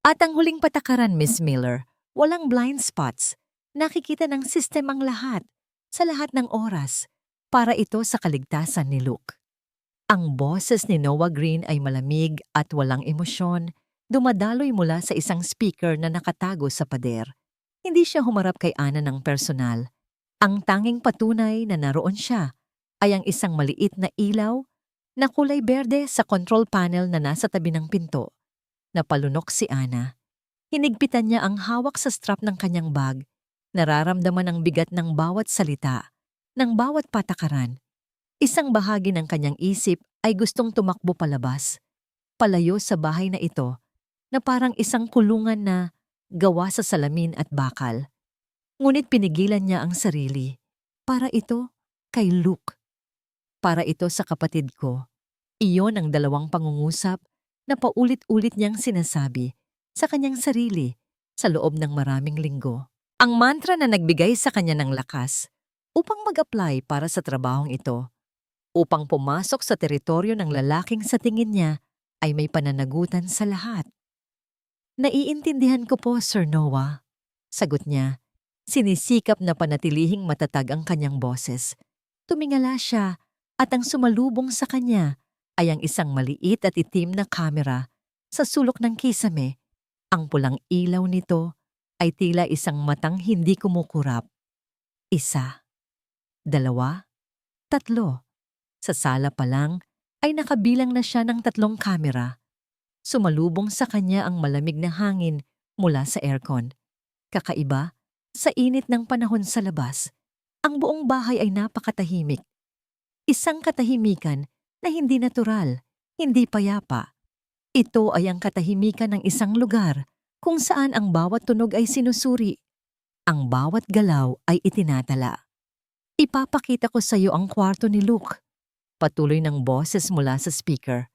At ang huling patakaran, Miss Miller, walang blind spots. Nakikita ng sistem ang lahat, sa lahat ng oras, para ito sa kaligtasan ni Luke. Ang boses ni Noah Green ay malamig at walang emosyon, dumadaloy mula sa isang speaker na nakatago sa pader. Hindi siya humarap kay Ana ng personal. Ang tanging patunay na naroon siya ay ang isang maliit na ilaw na kulay berde sa control panel na nasa tabi ng pinto. Napalunok si Ana. Hinigpitan niya ang hawak sa strap ng kanyang bag. Nararamdaman ang bigat ng bawat salita, ng bawat patakaran. Isang bahagi ng kanyang isip ay gustong tumakbo palabas, palayo sa bahay na ito, na parang isang kulungan na gawa sa salamin at bakal. Ngunit pinigilan niya ang sarili. Para ito kay Luke. Para ito sa kapatid ko. Iyon ang dalawang pangungusap na paulit-ulit niyang sinasabi sa kanyang sarili sa loob ng maraming linggo. Ang mantra na nagbigay sa kanya ng lakas upang mag-apply para sa trabahong ito, upang pumasok sa teritoryo ng lalaking sa tingin niya ay may pananagutan sa lahat. Naiintindihan ko po, Sir Noah. Sagot niya. Sinisikap na panatilihing matatag ang kanyang boses. Tumingala siya at ang sumalubong sa kanya ay ang isang maliit at itim na kamera sa sulok ng kisame. Ang pulang ilaw nito ay tila isang matang hindi kumukurap. 1, 2, 3. Sa sala pa lang ay nakabilang na siya ng 3 kamera. Sumalubong sa kanya ang malamig na hangin mula sa aircon. Kakaiba, sa init ng panahon sa labas, ang buong bahay ay napakatahimik. Isang katahimikan na hindi natural, hindi payapa. Ito ay ang katahimikan ng isang lugar kung saan ang bawat tunog ay sinusuri. Ang bawat galaw ay itinatala. Ipapakita ko sa iyo ang kwarto ni Luke. Patuloy ng boses mula sa speaker.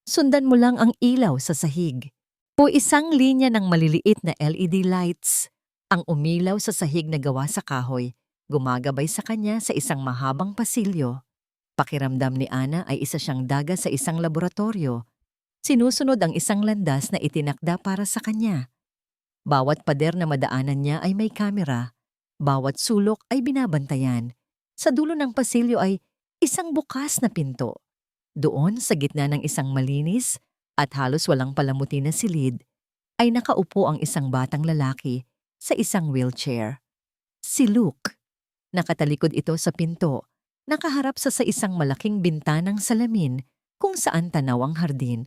Sundan mo lang ang ilaw sa sahig. O isang linya ng maliliit na LED lights. Ang umilaw sa sahig na gawa sa kahoy, gumagabay sa kanya sa isang mahabang pasilyo. Pakiramdam ni Ana ay isa siyang daga sa isang laboratorio. Sinusunod ang isang landas na itinakda para sa kanya. Bawat pader na madaanan niya ay may kamera. Bawat sulok ay binabantayan. Sa dulo ng pasilyo ay isang bukas na pinto. Doon sa gitna ng isang malinis at halos walang palamuti na silid, ay nakaupo ang isang batang lalaki sa isang wheelchair. Si Luke. Nakatalikod ito sa pinto, nakaharap sa isang malaking bintanang salamin kung saan tanaw ang hardin.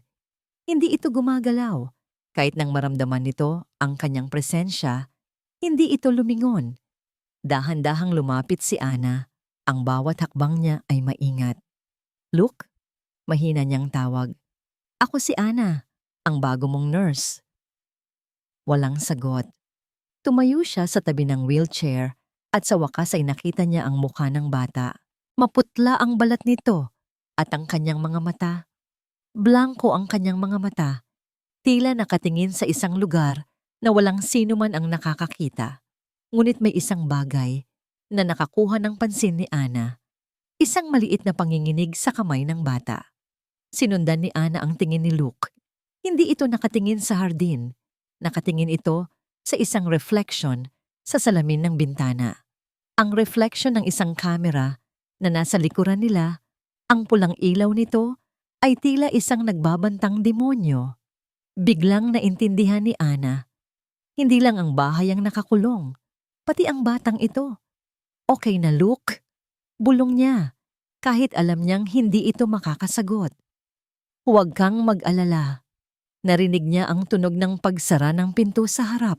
Hindi ito gumagalaw. Kahit nang maramdaman nito ang kanyang presensya, hindi ito lumingon. Dahan-dahang lumapit si Ana. Ang bawat hakbang niya ay maingat. Luke? Mahina niyang tawag. Ako si Ana, ang bago mong nurse. Walang sagot. Tumayo siya sa tabi ng wheelchair at sa wakas ay nakita niya ang mukha ng bata. Maputla ang balat nito at ang kanyang mga mata. Blanko ang kanyang mga mata. Tila nakatingin sa isang lugar na walang sino man ang nakakakita. Ngunit may isang bagay na nakakuha ng pansin ni Ana. Isang maliit na panginginig sa kamay ng bata. Sinundan ni Ana ang tingin ni Luke. Hindi ito nakatingin sa hardin. Nakatingin ito sa isang reflection sa salamin ng bintana. Ang reflection ng isang kamera na nasa likuran nila, ang pulang ilaw nito ay tila isang nagbabantang demonyo. Biglang naintindihan ni Ana. Hindi lang ang bahay ang nakakulong, pati ang batang ito. Okay na, Luke. Bulong niya, kahit alam niyang hindi ito makakasagot. Huwag kang mag-alala. Narinig niya ang tunog ng pagsara ng pinto sa harap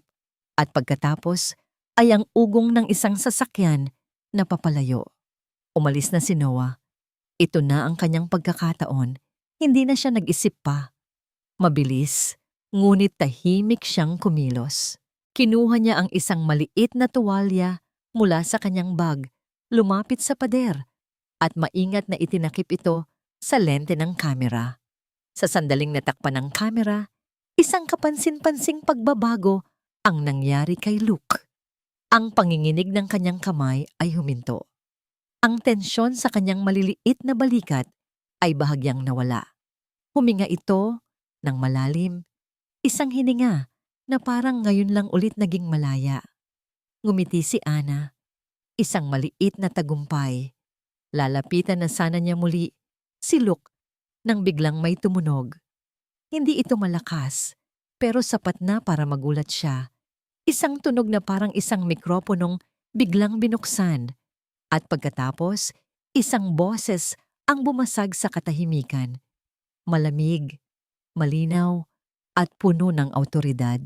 at pagkatapos ay ang ugong ng isang sasakyan na papalayo. Umalis na si Noah. Ito na ang kanyang pagkakataon. Hindi na siya nag-isip pa. Mabilis, ngunit tahimik siyang kumilos. Kinuha niya ang isang maliit na tuwalya mula sa kanyang bag, lumapit sa pader, at maingat na itinakip ito sa lente ng kamera. Sa sandaling natakpan ng kamera, isang kapansin-pansing pagbabago ang nangyari kay Luke. Ang panginginig ng kanyang kamay ay huminto. Ang tensyon sa kanyang maliliit na balikat ay bahagyang nawala. Huminga ito ng malalim, isang hininga na parang ngayon lang ulit naging malaya. Ngumiti si Ana, isang maliit na tagumpay. Lalapitan na sana niya muli si Luke nang biglang may tumunog. Hindi ito malakas, pero sapat na para magulat siya. Isang tunog na parang isang mikroponong biglang binuksan. At pagkatapos, isang boses ang bumasag sa katahimikan. Malamig, malinaw, at puno ng awtoridad.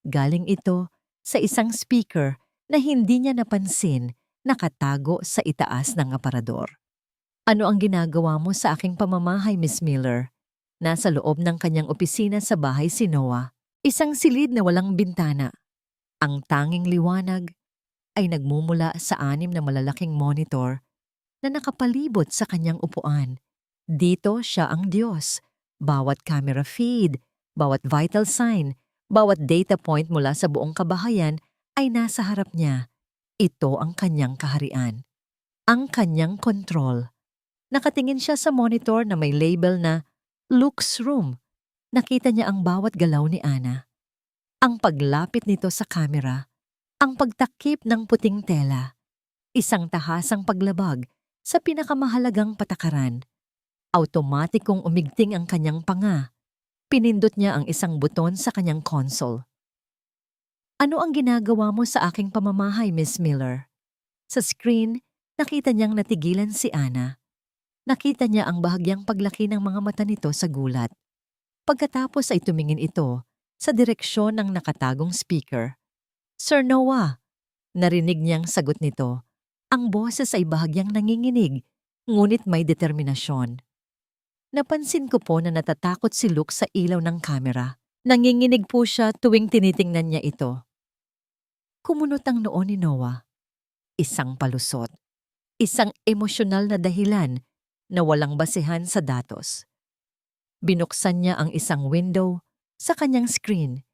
Galing ito sa isang speaker na hindi niya napansin nakatago sa itaas ng aparador. Ano ang ginagawa mo sa aking pamamahay, Miss Miller? Nasa loob ng kanyang opisina sa bahay si Noah. Isang silid na walang bintana. Ang tanging liwanag ay nagmumula sa 6 na malalaking monitor na nakapalibot sa kanyang upuan. Dito siya ang Diyos. Bawat camera feed, bawat vital sign, bawat data point mula sa buong kabahayan ay nasa harap niya. Ito ang kanyang kaharian. Ang kanyang control. Nakatingin siya sa monitor na may label na Luke's Room. Nakita niya ang bawat galaw ni Ana. Ang paglapit nito sa kamera, ang pagtakip ng puting tela, isang tahasang paglabag sa pinakamahalagang patakaran. Automatikong umigting ang kanyang panga. Pinindot niya ang isang buton sa kanyang console. Ano ang ginagawa mo sa aking pamamahay, Miss Miller? Sa screen, nakita niyang natigilan si Ana. Nakita niya ang bahagyang paglaki ng mga mata nito sa gulat. Pagkatapos ay tumingin ito sa direksyon ng nakatagong speaker. Sir Noah, narinig niyang sagot nito. Ang boses ay bahagyang nanginginig, ngunit may determinasyon. Napansin ko po na natatakot si Luke sa ilaw ng kamera. Nanginginig po siya tuwing tinitingnan niya ito. Kumunot ang noo ni Noah. Isang palusot. Isang emosyonal na dahilan na walang basehan sa datos. Binuksan niya ang isang window sa kanyang screen.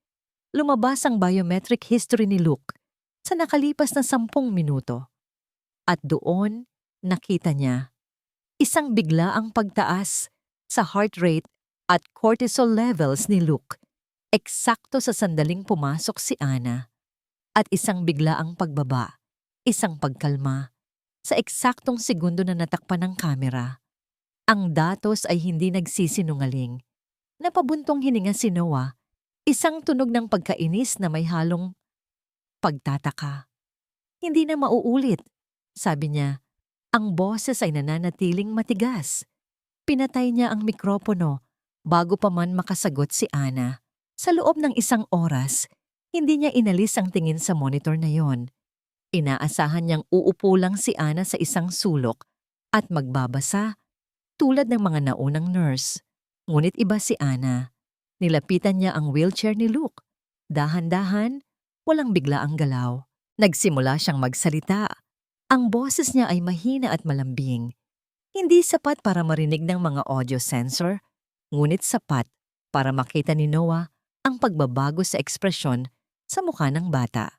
Lumabas ang biometric history ni Luke sa nakalipas na 10 minuto. At doon, nakita niya isang biglaang pagtaas sa heart rate at cortisol levels ni Luke. Eksakto sa sandaling pumasok si Ana. At isang biglaang pagbaba, isang pagkalma, sa eksaktong segundo na natakpan ng kamera. Ang datos ay hindi nagsisinungaling. Napabuntong hininga si Noah, isang tunog ng pagkainis na may halong pagtataka. Hindi na mauulit, sabi niya. Ang boses ay nananatiling matigas. Pinatay niya ang mikropono bago pa man makasagot si Ana. Sa loob ng 1 oras, hindi niya inalis ang tingin sa monitor na yon. Inaasahan niyang uupo lang si Ana sa isang sulok at magbabasa tulad ng mga naunang nurse. Ngunit iba si Ana. Nilapitan niya ang wheelchair ni Luke. Dahan-dahan, walang biglaang galaw. Nagsimula siyang magsalita. Ang boses niya ay mahina at malambing. Hindi sapat para marinig ng mga audio sensor, ngunit sapat para makita ni Noah ang pagbabago sa ekspresyon sa mukha ng bata.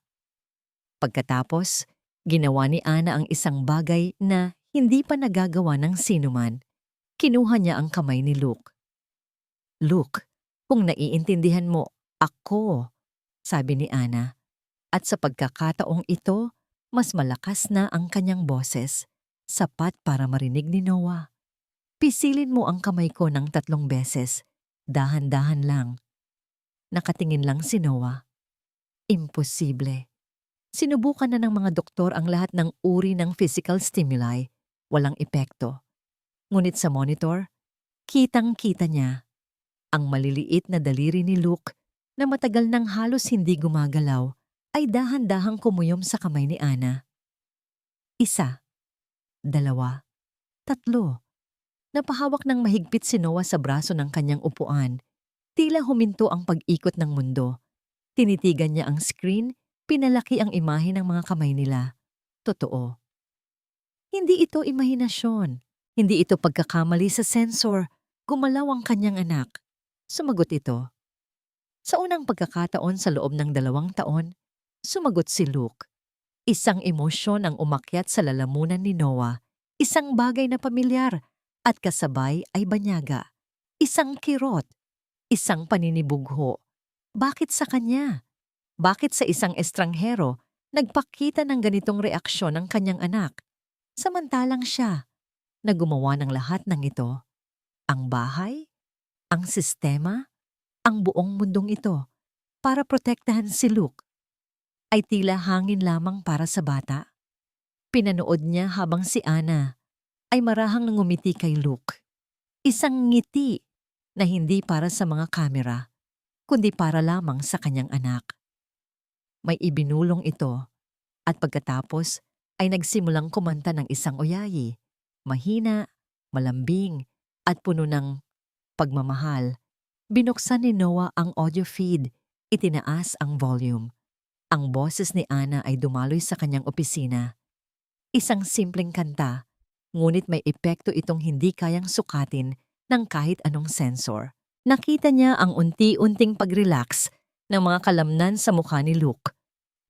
Pagkatapos, ginawa ni Ana ang isang bagay na hindi pa nagagawa ng sinuman. Kinuha niya ang kamay ni Luke. Luke, kung naiintindihan mo, ako, sabi ni Ana. At sa pagkakataong ito, mas malakas na ang kanyang boses, sapat para marinig ni Noah. Pisilin mo ang kamay ko ng 3 beses, dahan-dahan lang. Nakatingin lang si Noah. Imposible. Sinubukan na ng mga doktor ang lahat ng uri ng physical stimuli, walang epekto. Ngunit sa monitor, kitang-kita niya ang maliliit na daliri ni Luke na matagal nang halos hindi gumagalaw ay dahan-dahang kumuyom sa kamay ni Ana. 1, 2, 3. Napahawak ng mahigpit si Noah sa braso ng kanyang upuan. Tila huminto ang pag-ikot ng mundo. Tinitigan niya ang screen, pinalaki ang imahe ng mga kamay nila. Totoo. Hindi ito imahinasyon. Hindi ito pagkakamali sa sensor. Gumalaw ang kanyang anak. Sumagot ito. Sa unang pagkakataon sa loob ng 2 taon, sumagot si Luke. Isang emosyon ang umakyat sa lalamunan ni Noah. Isang bagay na pamilyar at kasabay ay banyaga. Isang kirot. Isang paninibugho. Bakit sa kanya? Bakit sa isang estranghero nagpakita ng ganitong reaksyon ng kanyang anak, samantalang siya na gumawa ng lahat ng ito? Ang bahay, ang sistema, ang buong mundong ito para protektahan si Luke ay tila hangin lamang para sa bata. Pinanood niya habang si Anna ay marahang ngumiti kay Luke. Isang ngiti na hindi para sa mga kamera, kundi para lamang sa kanyang anak. May ibinulong ito at pagkatapos ay nagsimulang kumanta ng isang oyayi, mahina, malambing at puno ng pagmamahal. Binuksan ni Noah ang audio feed, itinaas ang volume. Ang boses ni Anna ay dumaloy sa kanyang opisina. Isang simpleng kanta, ngunit may epekto itong hindi kayang sukatin ng kahit anong sensor. Nakita niya ang unti-unting pag-relax ng mga kalamnan sa mukha ni Luke,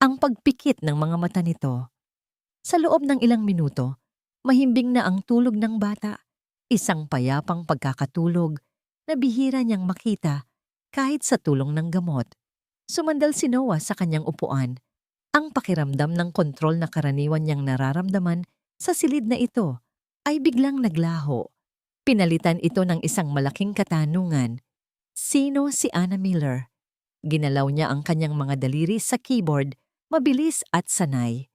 ang pagpikit ng mga mata nito. Sa loob ng ilang minuto, mahimbing na ang tulog ng bata, isang payapang pagkakatulog na bihira niyang makita kahit sa tulong ng gamot. Sumandal si Noah sa kanyang upuan. Ang pakiramdam ng kontrol na karaniwan niyang nararamdaman sa silid na ito ay biglang naglaho. Pinalitan ito ng isang malaking katanungan. Sino si Anna Miller? Ginalaw niya ang kanyang mga daliri sa keyboard, mabilis at sanay.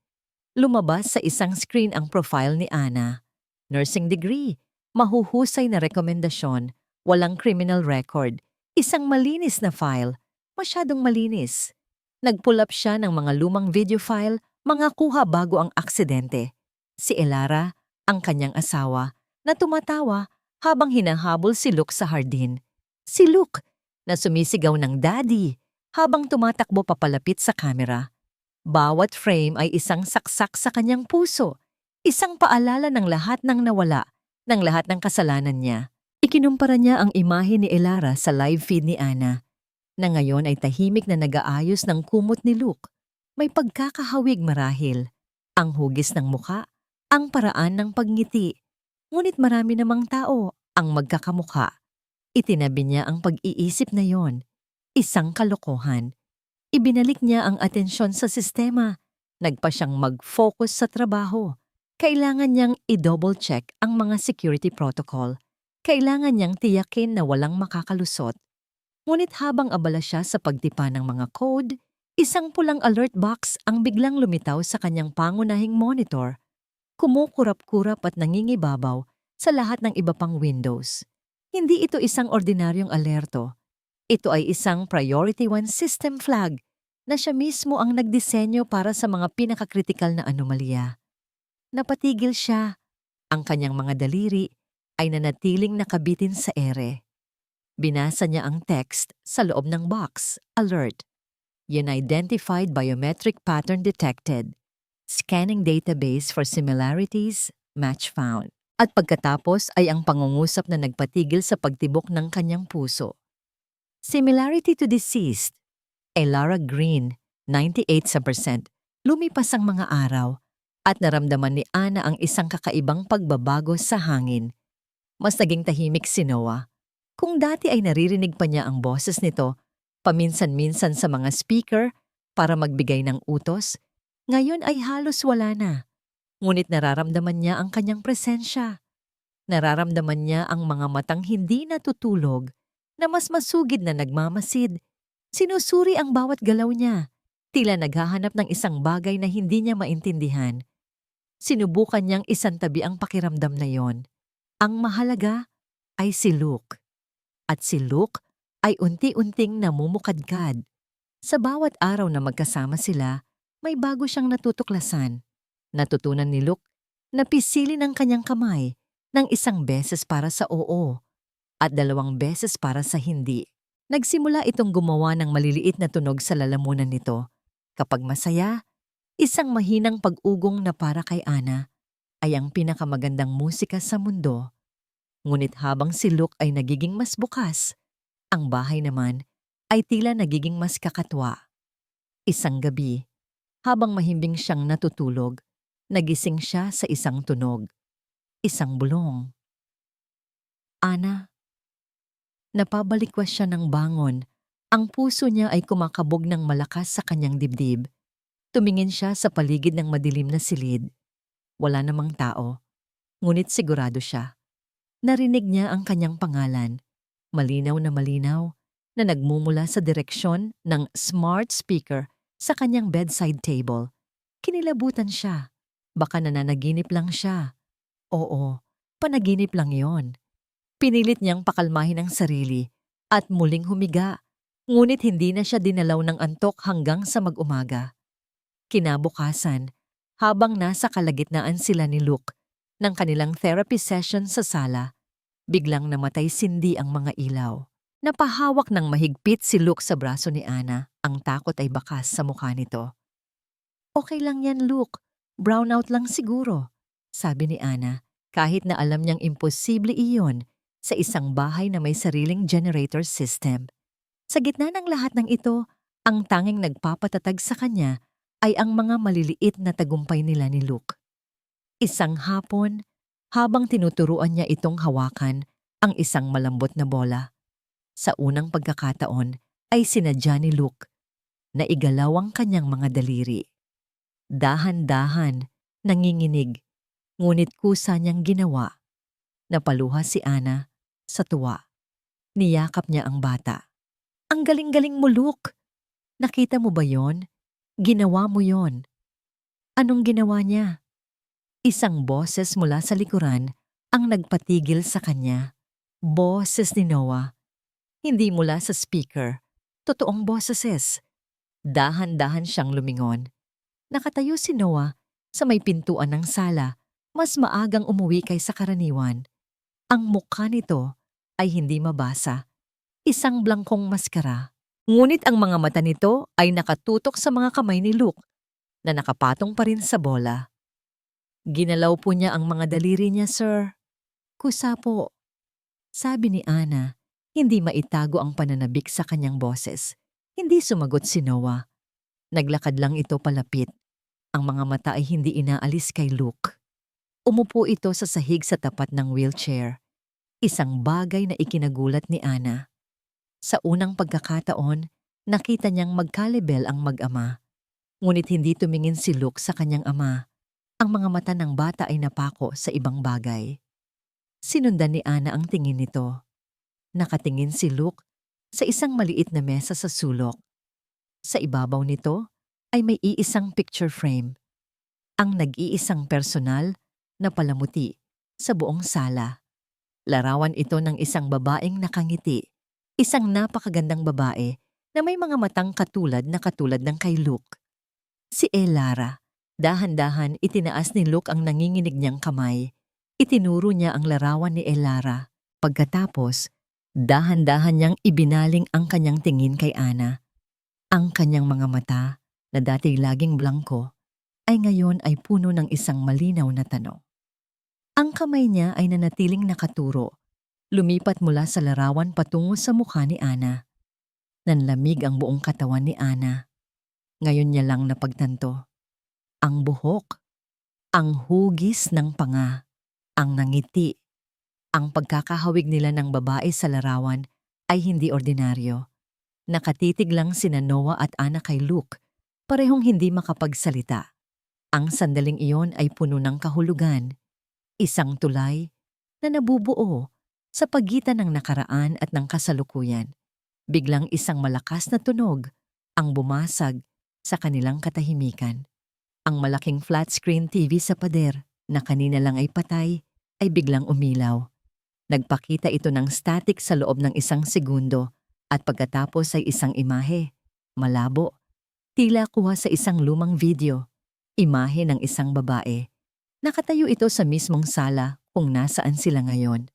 Lumabas sa isang screen ang profile ni Anna. Nursing degree, mahuhusay na rekomendasyon, walang criminal record, isang malinis na file, masyadong malinis. Nag-pull up siya ng mga lumang video file, mga kuha bago ang aksidente. Si Elara, ang kanyang asawa, na tumatawa habang hinahabol si Luke sa hardin. Si Luke, na sumisigaw ng daddy habang tumatakbo papalapit sa kamera. Bawat frame ay isang saksak sa kanyang puso, isang paalala ng lahat ng nawala, ng lahat ng kasalanan niya. Ikinumpara niya ang imahe ni Elara sa live feed ni Anna, na ngayon ay tahimik na nag-aayos ng kumot ni Luke. May pagkakahawig marahil, ang hugis ng muka, ang paraan ng pagngiti. Ngunit marami namang tao ang magkakamukha. Itinabi niya ang pag-iisip na yon, isang kalokohan. Ibinalik niya ang atensyon sa sistema. Nagpa siyang mag-focus sa trabaho. Kailangan niyang i-double check ang mga security protocol. Kailangan niyang tiyakin na walang makakalusot. Ngunit habang abala siya sa pagtipa ng mga code, isang pulang alert box ang biglang lumitaw sa kanyang pangunahing monitor. Kumukurap-kurap at nangingibabaw sa lahat ng iba pang windows. Hindi ito isang ordinaryong alerto. Ito ay isang Priority 1 system flag na siya mismo ang nagdisenyo para sa mga pinakakritikal na anomalya. Napatigil siya. Ang kanyang mga daliri ay nanatiling nakabitin sa ere. Binasa niya ang text sa loob ng box. Alert. Unidentified biometric pattern detected. Scanning database for similarities, match found. At pagkatapos ay ang pangungusap na nagpatigil sa pagtibok ng kanyang puso. Similarity to deceased. Elara Green, 98%. Lumipas ang mga araw at naramdaman ni Anna ang isang kakaibang pagbabago sa hangin. Mas naging tahimik si Noah. Kung dati ay naririnig pa niya ang boses nito, paminsan-minsan sa mga speaker para magbigay ng utos, ngayon ay halos wala na. Ngunit nararamdaman niya ang kanyang presensya. Nararamdaman niya ang mga matang hindi natutulog na mas masugid na nagmamasid. Sinusuri ang bawat galaw niya, tila naghahanap ng isang bagay na hindi niya maintindihan. Sinubukan niyang isantabi ang pakiramdam na yon. Ang mahalaga ay si Luke. At si Luke ay unti-unting namumukadkad. Sa bawat araw na magkasama sila, may bago siyang natutuklasan. Natutunan ni Luke na pisilin ang kanyang kamay ng isang beses para sa oo at 2 beses para sa hindi. Nagsimula itong gumawa ng maliliit na tunog sa lalamunan nito. Kapag masaya, isang mahinang pag-ugong na para kay Anna ay ang pinakamagandang musika sa mundo. Ngunit habang si Luke ay nagiging mas bukas, ang bahay naman ay tila nagiging mas kakatwa. Isang gabi, habang mahimbing siyang natutulog, nagising siya sa isang tunog. Isang bulong. Anna. Napabalik siya ng bangon Ang puso niya ay kumakabog ng malakas sa kanyang dibdib. Tumingin siya sa paligid ng madilim na silid. Wala namang tao, ngunit sigurado siya. Narinig niya ang kanyang pangalan, malinaw, na nagmumula sa direksyon ng smart speaker sa kanyang bedside table. Kinilabutan siya. Baka nananaginip lang siya. Oo, panaginip lang yon. Pinilit niyang pakalmahin ang sarili at muling humiga. Ngunit hindi na siya dinalaw ng antok hanggang sa mag-umaga. Kinabukasan, habang nasa kalagitnaan sila ni Luke ng kanilang therapy session sa sala, biglang namatay sindi ang mga ilaw. Napahawak ng mahigpit si Luke sa braso ni Anna. Ang takot ay bakas sa mukha nito. Okay lang yan, Luke. Brownout lang siguro, sabi ni Anna, kahit na alam niyang imposible iyon sa isang bahay na may sariling generator system. Sa gitna ng lahat ng ito, ang tanging nagpapatatag sa kanya ay ang mga maliliit na tagumpay nila ni Luke. Isang hapon, habang tinuturuan niya itong hawakan ang isang malambot na bola, sa unang pagkakataon ay sinadya ni Luke na igalaw ang kanyang mga daliri. Dahan-dahan, nanginginig, ngunit kusa niyang ginawa. Napaluha si Anna sa tuwa. Niyakap niya ang bata. Ang galing-galing mo, Luke. Nakita mo ba yon? Ginawa mo yon. Anong ginawa niya? Isang boses mula sa likuran ang nagpatigil sa kanya. Boses ni Noah. Hindi mula sa speaker. Totoong boses. Dahan-dahan siyang lumingon. Nakatayo si Noah sa may pintuan ng sala, mas maagang umuwi kaysa karaniwan. Ang mukha nito ay hindi mabasa. Isang blangkong maskara. Ngunit ang mga mata nito ay nakatutok sa mga kamay ni Luke na nakapatong pa rin sa bola. Ginalaw po niya ang mga daliri niya, sir. Kusa po. Sabi ni Anna, hindi maitago ang pananabik sa kanyang boses. Hindi sumagot si Noah. Naglakad lang ito palapit. Ang mga mata ay hindi inaalis kay Luke. Umupo ito sa sahig sa tapat ng wheelchair. Isang bagay na ikinagulat ni Anna. Sa unang pagkakataon, nakita niyang magkalebel ang mag-ama. Ngunit hindi tumingin si Luke sa kanyang ama. Ang mga mata ng bata ay napako sa ibang bagay. Sinundan ni Anna ang tingin nito. Nakatingin si Luke sa isang maliit na mesa sa sulok. Sa ibabaw nito ay may iisang picture frame. Ang nag-iisang personal na palamuti sa buong sala. Larawan ito ng isang babaeng nakangiti. Isang napakagandang babae na may mga matang katulad ng kay Luke. Si Elara. Dahan-dahan itinaas ni Luke ang nanginginig niyang kamay. Itinuro niya ang larawan ni Elara. Pagkatapos, dahan-dahan niyang ibinaling ang kanyang tingin kay Anna. Ang kanyang mga mata, na dati laging blangko, ay ngayon ay puno ng isang malinaw na tanong. Ang kamay niya ay nanatiling nakaturo. Lumipat mula sa larawan patungo sa mukha ni Anna. Nanlamig ang buong katawan ni Anna. Ngayon niya lang napagtanto. Ang buhok, ang hugis ng panga, ang nangiti, ang pagkakahawig nila ng babae sa larawan ay hindi ordinaryo. Nakatitig lang sina Noah at Anna kay Luke, parehong hindi makapagsalita. Ang sandaling iyon ay puno ng kahulugan, isang tulay na nabubuo sa pagitan ng nakaraan at ng kasalukuyan. Biglang isang malakas na tunog ang bumasag sa kanilang katahimikan. Ang malaking flat screen TV sa pader na kanina lang ay patay ay biglang umilaw. Nagpakita ito ng static sa loob ng isang segundo at pagkatapos ay isang imahe, malabo, tila kuha sa isang lumang video, imahe ng isang babae. Nakatayo ito sa mismong sala kung nasaan sila ngayon.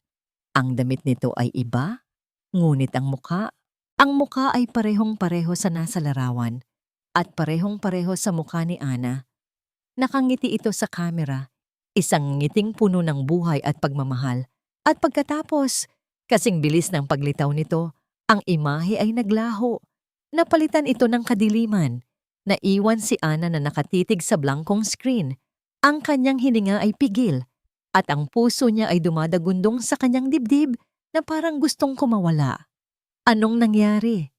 Ang damit nito ay iba, ngunit ang mukha ay parehong-pareho sa nasa larawan at parehong-pareho sa mukha ni Anna. Nakangiti ito sa kamera, isang ngiting puno ng buhay at pagmamahal. At pagkatapos, kasing bilis ng paglitaw nito, ang imahe ay naglaho. Napalitan ito ng kadiliman. Naiwan si Anna na nakatitig sa blankong screen. Ang kanyang hininga ay pigil at ang puso niya ay dumadagundong sa kanyang dibdib na parang gustong kumawala. Anong nangyari?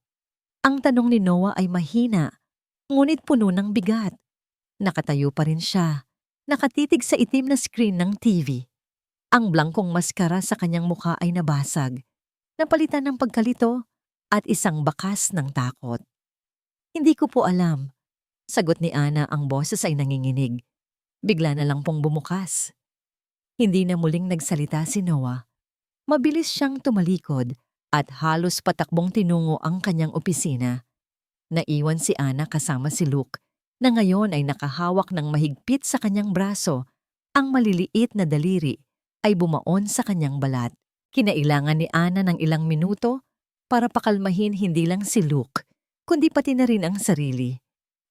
Ang tanong ni Noah ay mahina, ngunit puno ng bigat. Nakatayo pa rin siya, nakatitig sa itim na screen ng TV. Ang blangkong maskara sa kanyang mukha ay nabasag, napalitan ng pagkalito at isang bakas ng takot. Hindi ko po alam. Sagot ni Ana, ang boses ay nanginginig. Bigla na lang pong bumukas. Hindi na muling nagsalita si Noah. Mabilis siyang tumalikod at halos patakbong tinungo ang kanyang opisina. Naiwan si Ana kasama si Luke, na ngayon ay nakahawak ng mahigpit sa kanyang braso. Ang maliliit na daliri ay bumaon sa kanyang balat. Kinailangan ni Ana ng ilang minuto para pakalmahin hindi lang si Luke, kundi pati na rin ang sarili.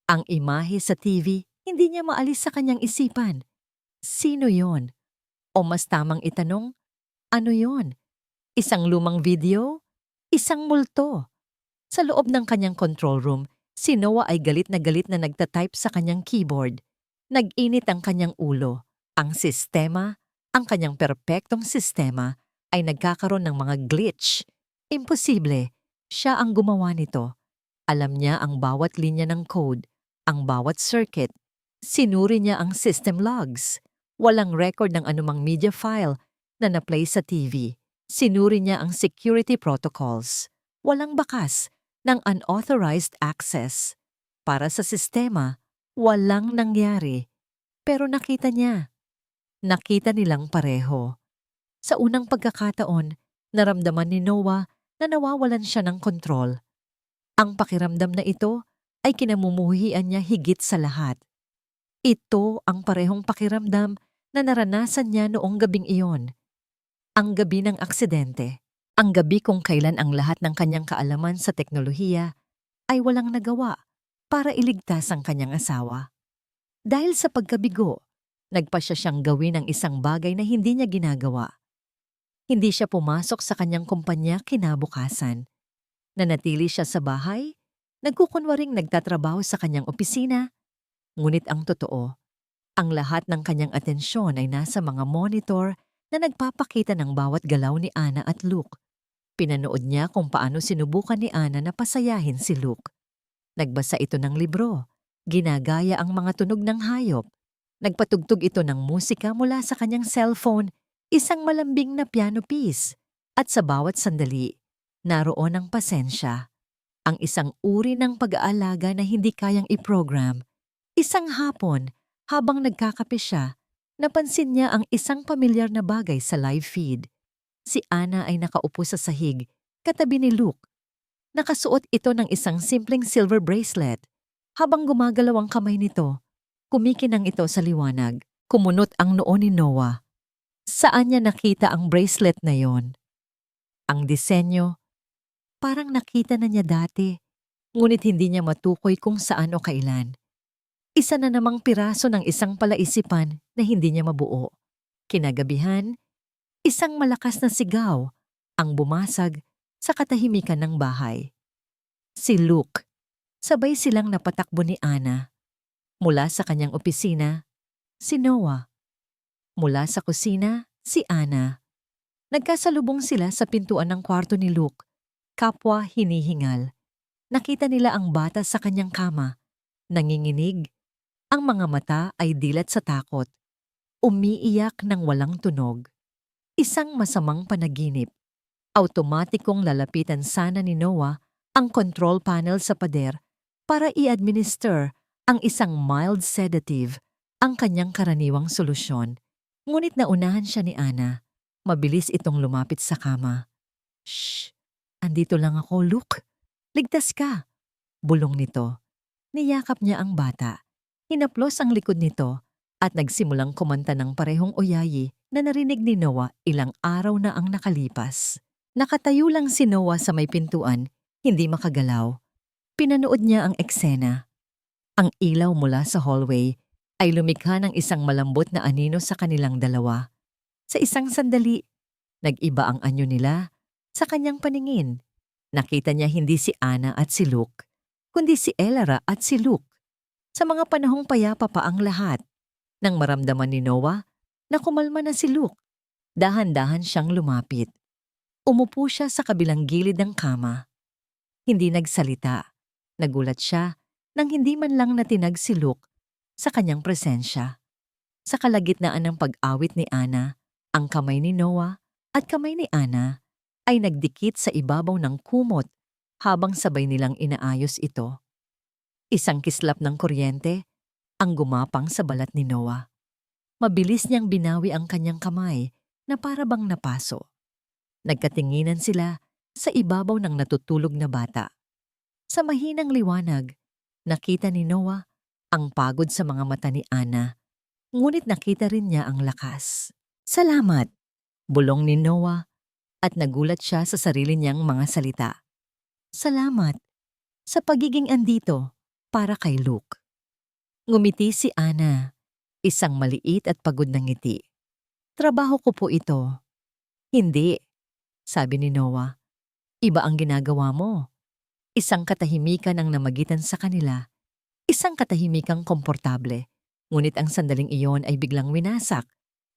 Ang imahe sa TV, hindi niya maalis sa kanyang isipan. Sino yon? O mas tamang itanong, ano yon? Isang lumang video? Isang multo? Sa loob ng kanyang control room, si Noah ay galit na nagtatype sa kanyang keyboard. Nag-init ang kanyang ulo. Ang sistema, ang kanyang perpektong sistema, ay nagkakaroon ng mga glitch. Imposible. Siya ang gumawa nito. Alam niya ang bawat linya ng code, ang bawat circuit. Sinuri niya ang system logs. Walang record ng anumang media file na na-play sa TV. Sinuri niya ang security protocols. Walang bakas ng unauthorized access. Para sa sistema, walang nangyari. Pero nakita niya. Nakita nilang pareho. Sa unang pagkakataon, naramdaman ni Noah na nawawalan siya ng kontrol. Ang pakiramdam na ito ay kinamumuhian niya higit sa lahat. Ito ang parehong pakiramdam na naranasan niya noong gabing iyon. Ang gabi ng aksidente. Ang gabi kung kailan ang lahat ng kanyang kaalaman sa teknolohiya ay walang nagawa para iligtas ang kanyang asawa. Dahil sa pagkabigo, nagpasya siyang gawin ang isang bagay na hindi niya ginagawa. Hindi siya pumasok sa kanyang kumpanya kinabukasan. Nanatili siya sa bahay, nagkukunwaring nagtatrabaho sa kanyang opisina, ngunit ang totoo, ang lahat ng kanyang atensyon ay nasa mga monitor na nagpapakita ng bawat galaw ni Ana at Luke. Pinanood niya kung paano sinubukan ni Ana na pasayahin si Luke. Nagbasa ito ng libro, ginagaya ang mga tunog ng hayop. Nagpatugtog ito ng musika mula sa kanyang cellphone, isang malambing na piano piece. At sa bawat sandali, naroon ang pasensya, ang isang uri ng pag-aalaga na hindi kayang i-program. Isang hapon, habang nagkakape siya, napansin niya ang isang pamilyar na bagay sa live feed. Si Ana ay nakaupo sa sahig, katabi ni Luke. Nakasuot ito ng isang simpleng silver bracelet. Habang gumagalaw ang kamay nito, kumikinang ito sa liwanag. Kumunot ang noo ni Noah. Saan niya nakita ang bracelet na yon? Ang disenyo, parang nakita na niya dati, ngunit hindi niya matukoy kung saan o kailan. Isa na namang piraso ng isang palaisipan na hindi niya mabuo. Kinagabihan, isang malakas na sigaw ang bumasag sa katahimikan ng bahay. Si Luke, sabay silang napatakbo ni Ana. Mula sa kanyang opisina, si Noah. Mula sa kusina, si Ana. Nagkasalubong sila sa pintuan ng kwarto ni Luke. Kapwa hinihingal. Nakita nila ang bata sa kanyang kama. Nanginginig. Ang mga mata ay dilat sa takot. Umiiyak ng walang tunog. Isang masamang panaginip. Automatikong lalapitan sana ni Noah ang control panel sa pader para i-administer ang isang mild sedative, ang kanyang karaniwang solusyon. Ngunit naunahan siya ni Ana. Mabilis itong lumapit sa kama. Shh! Andito lang ako, Luke. Ligtas ka. Bulong nito. Niyakap niya ang bata. Hinaplos ang likod nito at nagsimulang kumanta ng parehong oyayi na narinig ni Noah ilang araw na ang nakalipas. Nakatayo lang si Noah sa may pintuan, hindi makagalaw. Pinanood niya ang eksena. Ang ilaw mula sa hallway ay lumikha ng isang malambot na anino sa kanilang dalawa. Sa isang sandali, nag-iba ang anyo nila. Sa kanyang paningin, nakita niya hindi si Ana at si Luke, kundi si Elara at si Luke. Sa mga panahong payapa pa ang lahat, nang maramdaman ni Noah na kumalma na si Luke, dahan-dahan siyang lumapit. Umupo siya sa kabilang gilid ng kama. Hindi nagsalita. Nagulat siya nang hindi man lang natinag si Luke sa kanyang presensya. Sa kalagitnaan ng pag-awit ni Ana, ang kamay ni Noah at kamay ni Ana ay nagdikit sa ibabaw ng kumot habang sabay nilang inaayos ito. Isang kislap ng kuryente ang gumapang sa balat ni Noah. Mabilis niyang binawi ang kanyang kamay na para bang napaso. Nagkatinginan sila sa ibabaw ng natutulog na bata. Sa mahinang liwanag, nakita ni Noah ang pagod sa mga mata ni Ana, ngunit nakita rin niya ang lakas. "Salamat," bulong ni Noah at nagulat siya sa sarili niyang mga salita. "Salamat sa pagiging andito para kay Luke." Ngumiti si Ana, isang maliit at pagod na ngiti. "Trabaho ko po ito." "Hindi," sabi ni Noah. "Iba ang ginagawa mo." Isang katahimikan ang namagitan sa kanila. Isang katahimikang komportable. Ngunit ang sandaling iyon ay biglang winasak.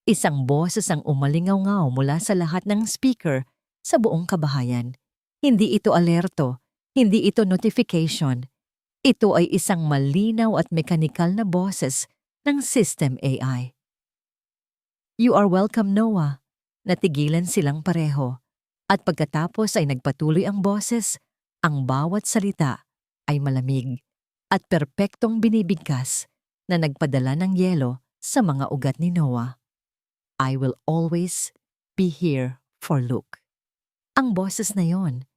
Isang boses ang umalingaw-ngaw mula sa lahat ng speaker sa buong kabahayan. Hindi ito alerto. Hindi ito notification. Ito ay isang malinaw at mekanikal na boses ng System AI. "You are welcome, Noah." Natigilan silang pareho. At pagkatapos ay nagpatuloy ang boses, ang bawat salita ay malamig at perpektong binibigkas na nagpadala ng yelo sa mga ugat ni Noah. "I will always be here for Luke." Ang boses na yon,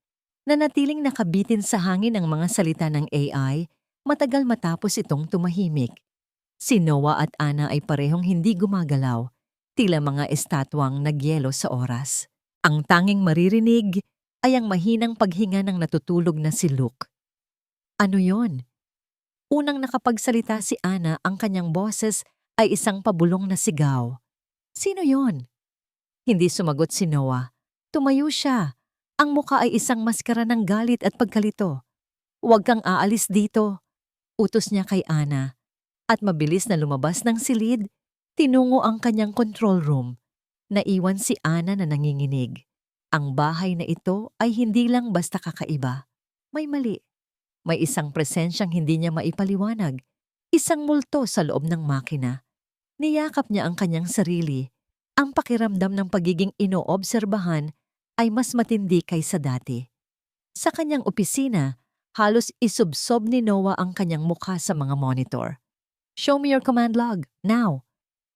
nanatiling nakabitin sa hangin ang mga salita ng AI matagal matapos itong tumahimik. Si Noah at Ana ay parehong hindi gumagalaw, tila mga estatwang nagyelo sa oras. Ang tanging maririnig ay ang mahinang paghinga ng natutulog na si Luke. "Ano yon?" Unang nakapagsalita si Ana, ang kanyang boses ay isang pabulong na sigaw. "Sino yon?" Hindi sumagot si Noah. Tumayo siya. Ang muka ay isang maskara ng galit at pagkalito. "Huwag kang aalis dito," utos niya kay Ana. At mabilis na lumabas ng silid, tinungo ang kanyang control room. Naiwan si Ana na nanginginig. Ang bahay na ito ay hindi lang basta kakaiba. May mali. May isang presensyang hindi niya maipaliwanag. Isang multo sa loob ng makina. Niyakap niya ang kanyang sarili. Ang pakiramdam ng pagiging inoobserbahan ay mas matindi kaysa dati. Sa kanyang opisina, halos isubsob ni Noah ang kanyang mukha sa mga monitor. "Show me your command log, now!"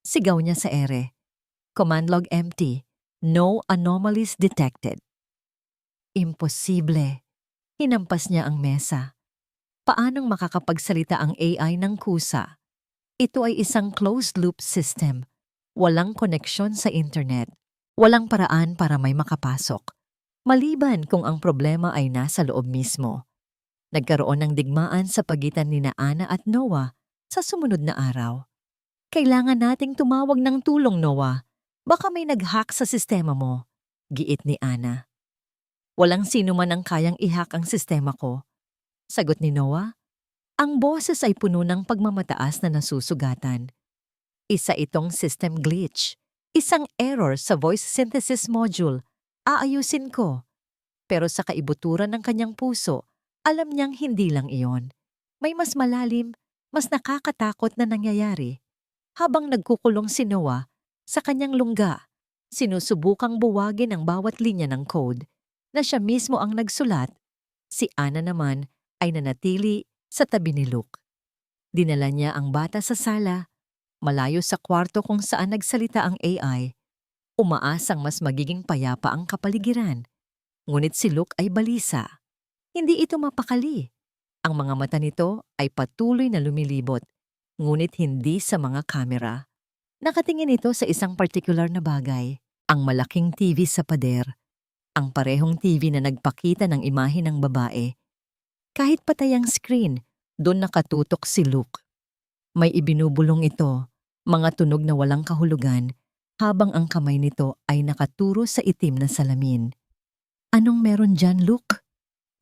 Sigaw niya sa ere. Command log empty. No anomalies detected. Imposible. Hinampas niya ang mesa. Paanong makakapagsalita ang AI ng kusa? Ito ay isang closed-loop system. Walang koneksyon sa internet. Walang paraan para may makapasok. Maliban kung ang problema ay nasa loob mismo. Nagkaroon ng digmaan sa pagitan ni Ana at Noah sa sumunod na araw. "Kailangan nating tumawag ng tulong, Noah. Baka may nag-hack sa sistema mo," giit ni Ana. "Walang sino man ang kayang i-hack ang sistema ko," sagot ni Noah. Ang boses ay puno ng pagmamataas na nasusugatan. "Isa itong system glitch. Isang error sa voice synthesis module. Aayusin ko." Pero sa kaibuturan ng kanyang puso, alam niyang hindi lang iyon. May mas malalim, mas nakakatakot na nangyayari. Habang nagkukulong si Noah sa kanyang lungga, sinusubukang buwagin ang bawat linya ng code na siya mismo ang nagsulat. Si Ana naman ay nanatili sa tabi ni Luke. Dinala niya ang bata sa sala, malayo sa kwarto kung saan nagsalita ang AI. Umaasang mas magiging payapa ang kapaligiran. Ngunit si Luke ay balisa. Hindi ito mapakali. Ang mga mata nito ay patuloy na lumilibot, ngunit hindi sa mga kamera. Nakatingin ito sa isang partikular na bagay, ang malaking TV sa pader. Ang parehong TV na nagpakita ng imahe ng babae. Kahit patay ang screen, doon nakatutok si Luke. May ibinubulong ito, mga tunog na walang kahulugan, habang ang kamay nito ay nakaturo sa itim na salamin. "Anong meron dyan, Luke?"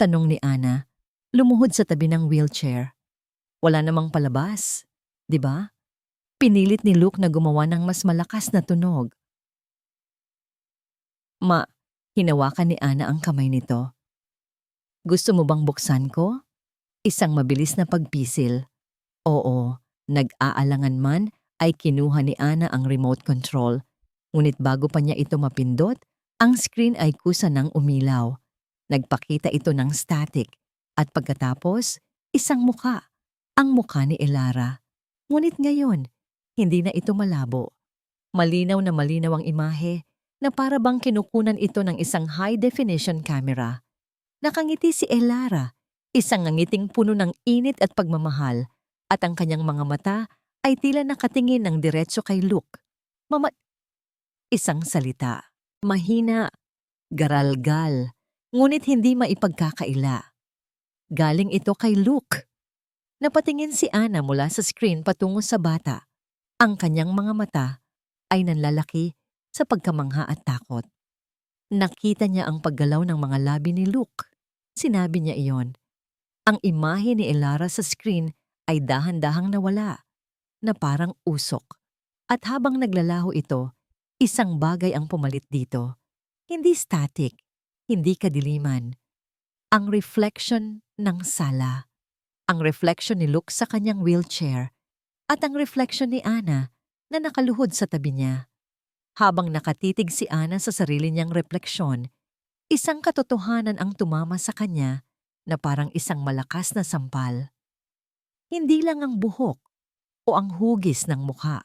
tanong ni Ana, lumuhod sa tabi ng wheelchair. "Wala namang palabas, di ba?" Pinilit ni Luke na gumawa ng mas malakas na tunog. Hinawakan ni Ana ang kamay nito. Gusto mo bang buksan ko? Isang mabilis na pagpisil. Oo, nag-aalangan man ay kinuha ni Ana ang remote control. Ngunit bago pa niya ito mapindot, ang screen ay kusa ng umilaw. Nagpakita ito ng static. At pagkatapos, isang muka. Ang muka ni Elara. Ngunit ngayon, hindi na ito malabo. Malinaw na malinaw ang imahe na para bang kinukunan ito ng isang high-definition camera. Nakangiti si Elara, isang ngangiting puno ng init at pagmamahal, at ang kanyang mga mata ay tila nakatingin ng diretso kay Luke. Isang salita. Mahina, garalgal, ngunit hindi maipagkakaila. Galing ito kay Luke. Napatingin si Ana mula sa screen patungo sa bata. Ang kanyang mga mata ay nanlalaki sa pagkamangha at takot. Nakita niya ang paggalaw ng mga labi ni Luke. Sinabi niya iyon. Ang imahe ni Elara sa screen ay dahan-dahang nawala, na parang usok. At habang naglalaho ito, isang bagay ang pumalit dito. Hindi static, hindi kadiliman. Ang reflection ng sala. Ang reflection ni Luke sa kanyang wheelchair at ang reflection ni Ana na nakaluhod sa tabi niya. Habang nakatitig si Ana sa sarili niyang refleksyon, isang katotohanan ang tumama sa kanya na parang isang malakas na sampal. Hindi lang ang buhok o ang hugis ng mukha.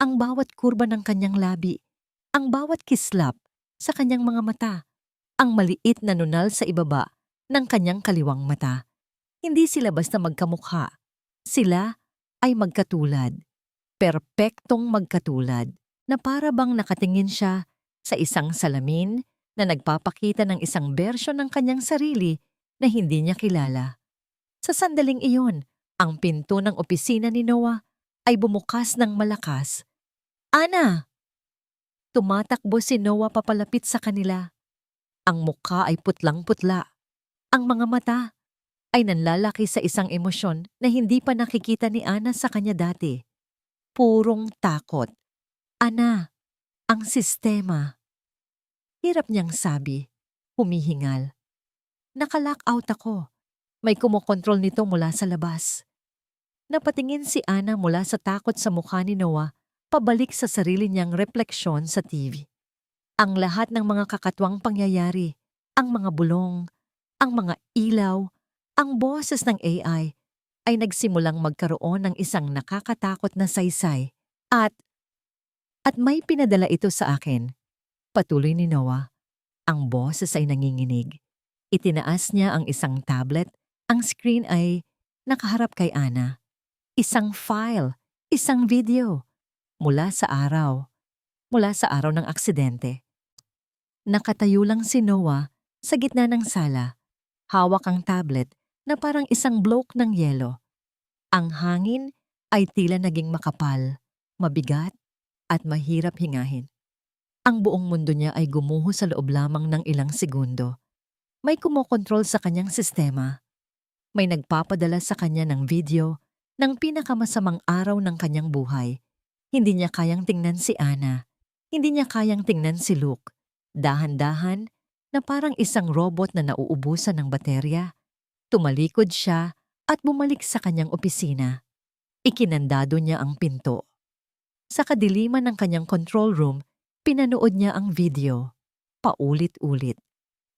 Ang bawat kurba ng kanyang labi, ang bawat kislap sa kanyang mga mata, ang maliit na nunal sa ibaba ng kanyang kaliwang mata. Hindi sila basta magkamukha. Sila ay magkatulad. Perpektong magkatulad na para bang nakatingin siya sa isang salamin na nagpapakita ng isang bersyon ng kanyang sarili na hindi niya kilala. Sa sandaling iyon, ang pinto ng opisina ni Noah ay bumukas ng malakas. Ana! Tumatakbo si Noah papalapit sa kanila. Ang mukha ay putlang-putla. Ang mga mata ay nanlalaki sa isang emosyon na hindi pa nakikita ni Ana sa kanya dati. Purong takot. Ana, ang sistema. Hirap niyang sabi, humihingal. Naka-lock out ako. May kumokontrol nito mula sa labas. Napatingin si Ana mula sa takot sa mukha ni Noah pabalik sa sarili niyang refleksyon sa TV. Ang lahat ng mga kakatwang pangyayari, ang mga bulong, ang mga ilaw, ang boses ng AI ay nagsimulang magkaroon ng isang nakakatakot na saysay at may pinadala ito sa akin. Patuloy ni Noah. Ang boses ay nanginginig. Itinaas niya ang isang tablet. Ang screen ay nakaharap kay Ana. Isang file, isang video. Mula sa araw ng aksidente. Nakatayo lang si Noah sa gitna ng sala. Hawak ang tablet na parang isang bloke ng yelo. Ang hangin ay tila naging makapal, mabigat, at mahirap hingahin. Ang buong mundo niya ay gumuho sa loob lamang ng ilang segundo. May kumokontrol sa kanyang sistema. May nagpapadala sa kanya ng video ng pinakamasamang araw ng kanyang buhay. Hindi niya kayang tingnan si Ana. Hindi niya kayang tingnan si Luke. Dahan-dahan na parang isang robot na nauubusan ng baterya. Tumalikod siya at bumalik sa kanyang opisina. Ikinandado niya ang pinto. Sa kadiliman ng kanyang control room, pinanood niya ang video. Paulit-ulit.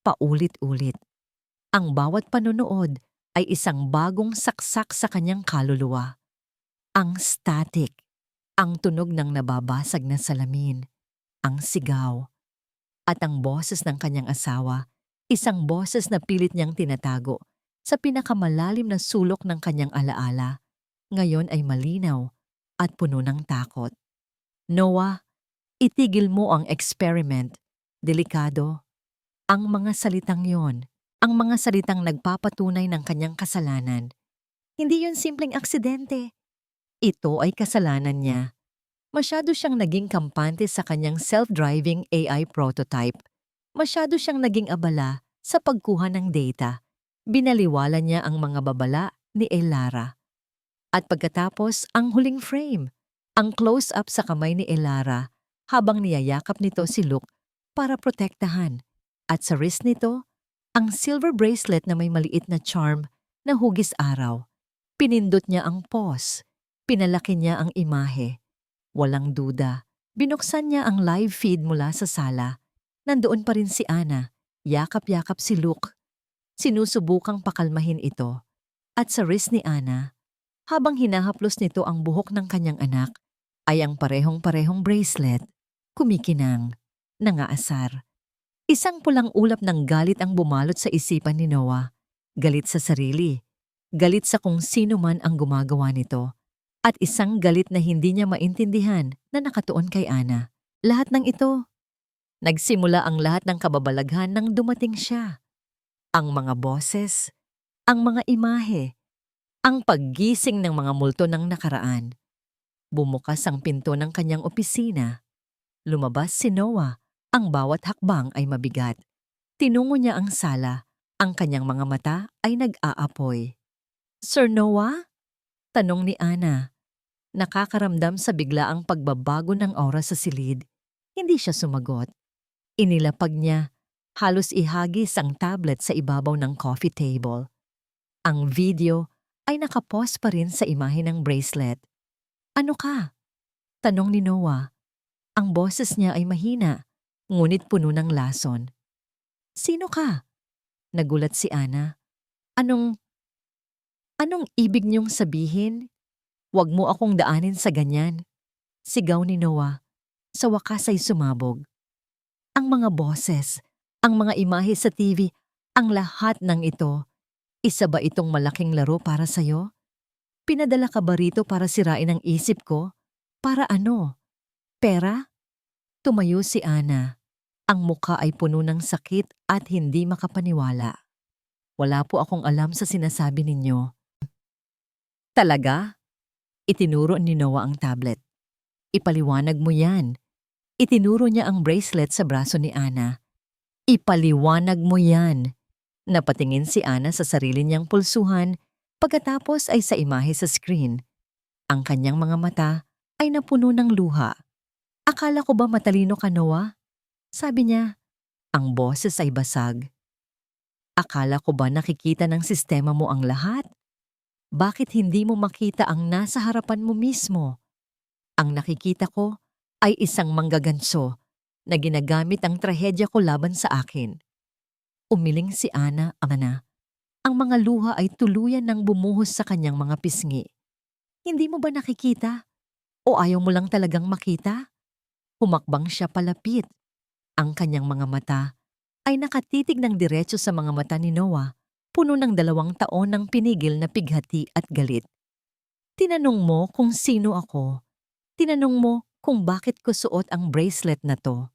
Paulit-ulit. Ang bawat panonood ay isang bagong saksak sa kanyang kaluluwa. Ang static. Ang tunog ng nababasag na salamin. Ang sigaw. At ang boses ng kanyang asawa, isang boses na pilit niyang tinatago sa pinakamalalim na sulok ng kanyang alaala, ngayon ay malinaw at puno ng takot. Noah, itigil mo ang experiment. Delikado. Ang mga salitang yon, ang mga salitang nagpapatunay ng kanyang kasalanan. Hindi yun simpleng aksidente. Ito ay kasalanan niya. Masyado siyang naging kampante sa kanyang self-driving AI prototype. Masyado siyang naging abala sa pagkuha ng data. Binaliwala niya ang mga babala ni Elara. At pagkatapos, ang huling frame, ang close-up sa kamay ni Elara habang niyayakap nito si Luke para protektahan. At sa wrist nito, Ang silver bracelet na may maliit na charm na hugis araw. Pinindot niya ang pause. Pinalaki niya ang imahe. Walang duda. Binuksan niya ang live feed mula sa sala. Nandoon pa rin si Ana. Yakap-yakap si Luke. Sinusubukang pakalmahin ito. At sa wrist ni Ana, habang hinahaplos nito ang buhok ng kanyang anak, ay ang parehong-parehong bracelet, kumikinang, nangaasar. Isang pulang ulap ng galit ang bumalot sa isipan ni Noah. Galit sa sarili. Galit sa kung sino man ang gumagawa nito. At isang galit na hindi niya maintindihan na nakatuon kay Ana. Lahat ng ito. Nagsimula ang lahat ng kababalaghan nang dumating siya. Ang mga boses, ang mga imahe, ang paggising ng mga multo ng nakaraan. Bumukas ang pinto ng kanyang opisina. Lumabas si Noah. Ang bawat hakbang ay mabigat. Tinungo niya ang sala. Ang kanyang mga mata ay nag-aapoy. "Sir Noah?" Tanong ni Ana. Nakakaramdam sa biglaang pagbabago ng oras sa silid. Hindi siya sumagot. Inilapag niya. Halos ihagis ang tablet sa ibabaw ng coffee table. Ang video ay nakapost pa rin sa imahe ng bracelet. "Ano ka?" Tanong ni Noah. Ang boses niya ay mahina, ngunit puno ng lason. "Sino ka?" Nagulat si Ana. Anong ibig niyong sabihin? Huwag mo akong daanin sa ganyan." Sigaw ni Noah. Sa wakas ay sumabog. Ang mga boses, ang mga imahe sa TV, ang lahat ng ito. Isa ba itong malaking laro para sa'yo? Pinadala ka ba rito para sirain ang isip ko? Para ano? Pera? Tumayo si Ana. Ang mukha ay puno ng sakit at hindi makapaniwala. "Wala po akong alam sa sinasabi ninyo." "Talaga?" Itinuro ni Noah ang tablet. "Ipaliwanag mo yan." Itinuro niya ang bracelet sa braso ni Ana. "Ipaliwanag mo yan." Napatingin si Ana sa sarili niyang pulsuhan, pagkatapos ay sa imahe sa screen. Ang kanyang mga mata ay napuno ng luha. "Akala ko ba matalino ka, Noah?" Sabi niya. Ang boses ay basag. "Akala ko ba nakikita ng sistema mo ang lahat? Bakit hindi mo makita ang nasa harapan mo mismo? Ang nakikita ko ay isang manggaganso na ginagamit ang trahedya ko laban sa akin." Umiling si Ana. Ang mga luha ay tuluyan ng bumuhos sa kanyang mga pisngi. "Hindi mo ba nakikita? O ayaw mo lang talagang makita?" Humakbang siya palapit. Ang kanyang mga mata ay nakatitig ng diretso sa mga mata ni Noah, puno ng 2 taon ng pinigil na pighati at galit. "Tinanong mo kung sino ako. Tinanong mo kung bakit ko suot ang bracelet na to."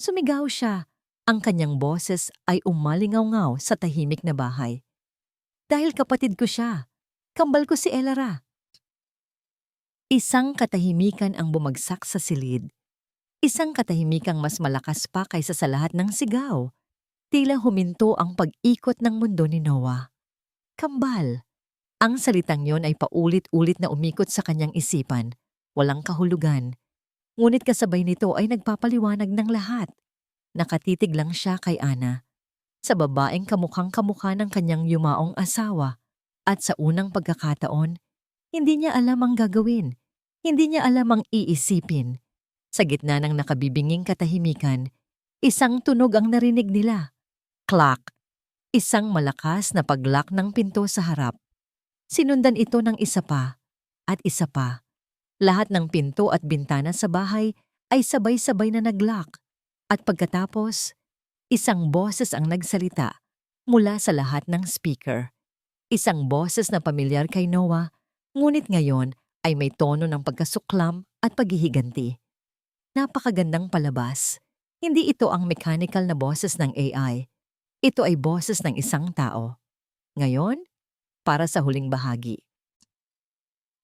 Sumigaw siya. Ang kanyang boses ay umalingaw-ngaw sa tahimik na bahay. "Dahil kapatid ko siya. Kambal ko si Elara." Isang katahimikan ang bumagsak sa silid. Isang katahimikang mas malakas pa kaysa sa lahat ng sigaw. Tila huminto ang pag-ikot ng mundo ni Noah. Kambal. Ang salitang yon ay paulit-ulit na umikot sa kanyang isipan. Walang kahulugan. Ngunit kasabay nito ay nagpapaliwanag ng lahat. Nakatitig lang siya kay Ana. Sa babaeng kamukhang-kamukha ng kanyang yumaong asawa. At sa unang pagkakataon, hindi niya alam ang gagawin. Hindi niya alam ang iisipin. Sa gitna ng nakabibinging katahimikan, isang tunog ang narinig nila. Clack! Isang malakas na paglock ng pinto sa harap. Sinundan ito ng isa pa at isa pa. Lahat ng pinto at bintana sa bahay ay sabay-sabay na naglock. At pagkatapos, isang boses ang nagsalita mula sa lahat ng speaker. Isang boses na pamilyar kay Noah, ngunit ngayon ay may tono ng pagkasuklam at paghihiganti. Napakagandang palabas. Hindi ito ang mechanical na boses ng AI. Ito ay boses ng isang tao. Ngayon, para sa huling bahagi.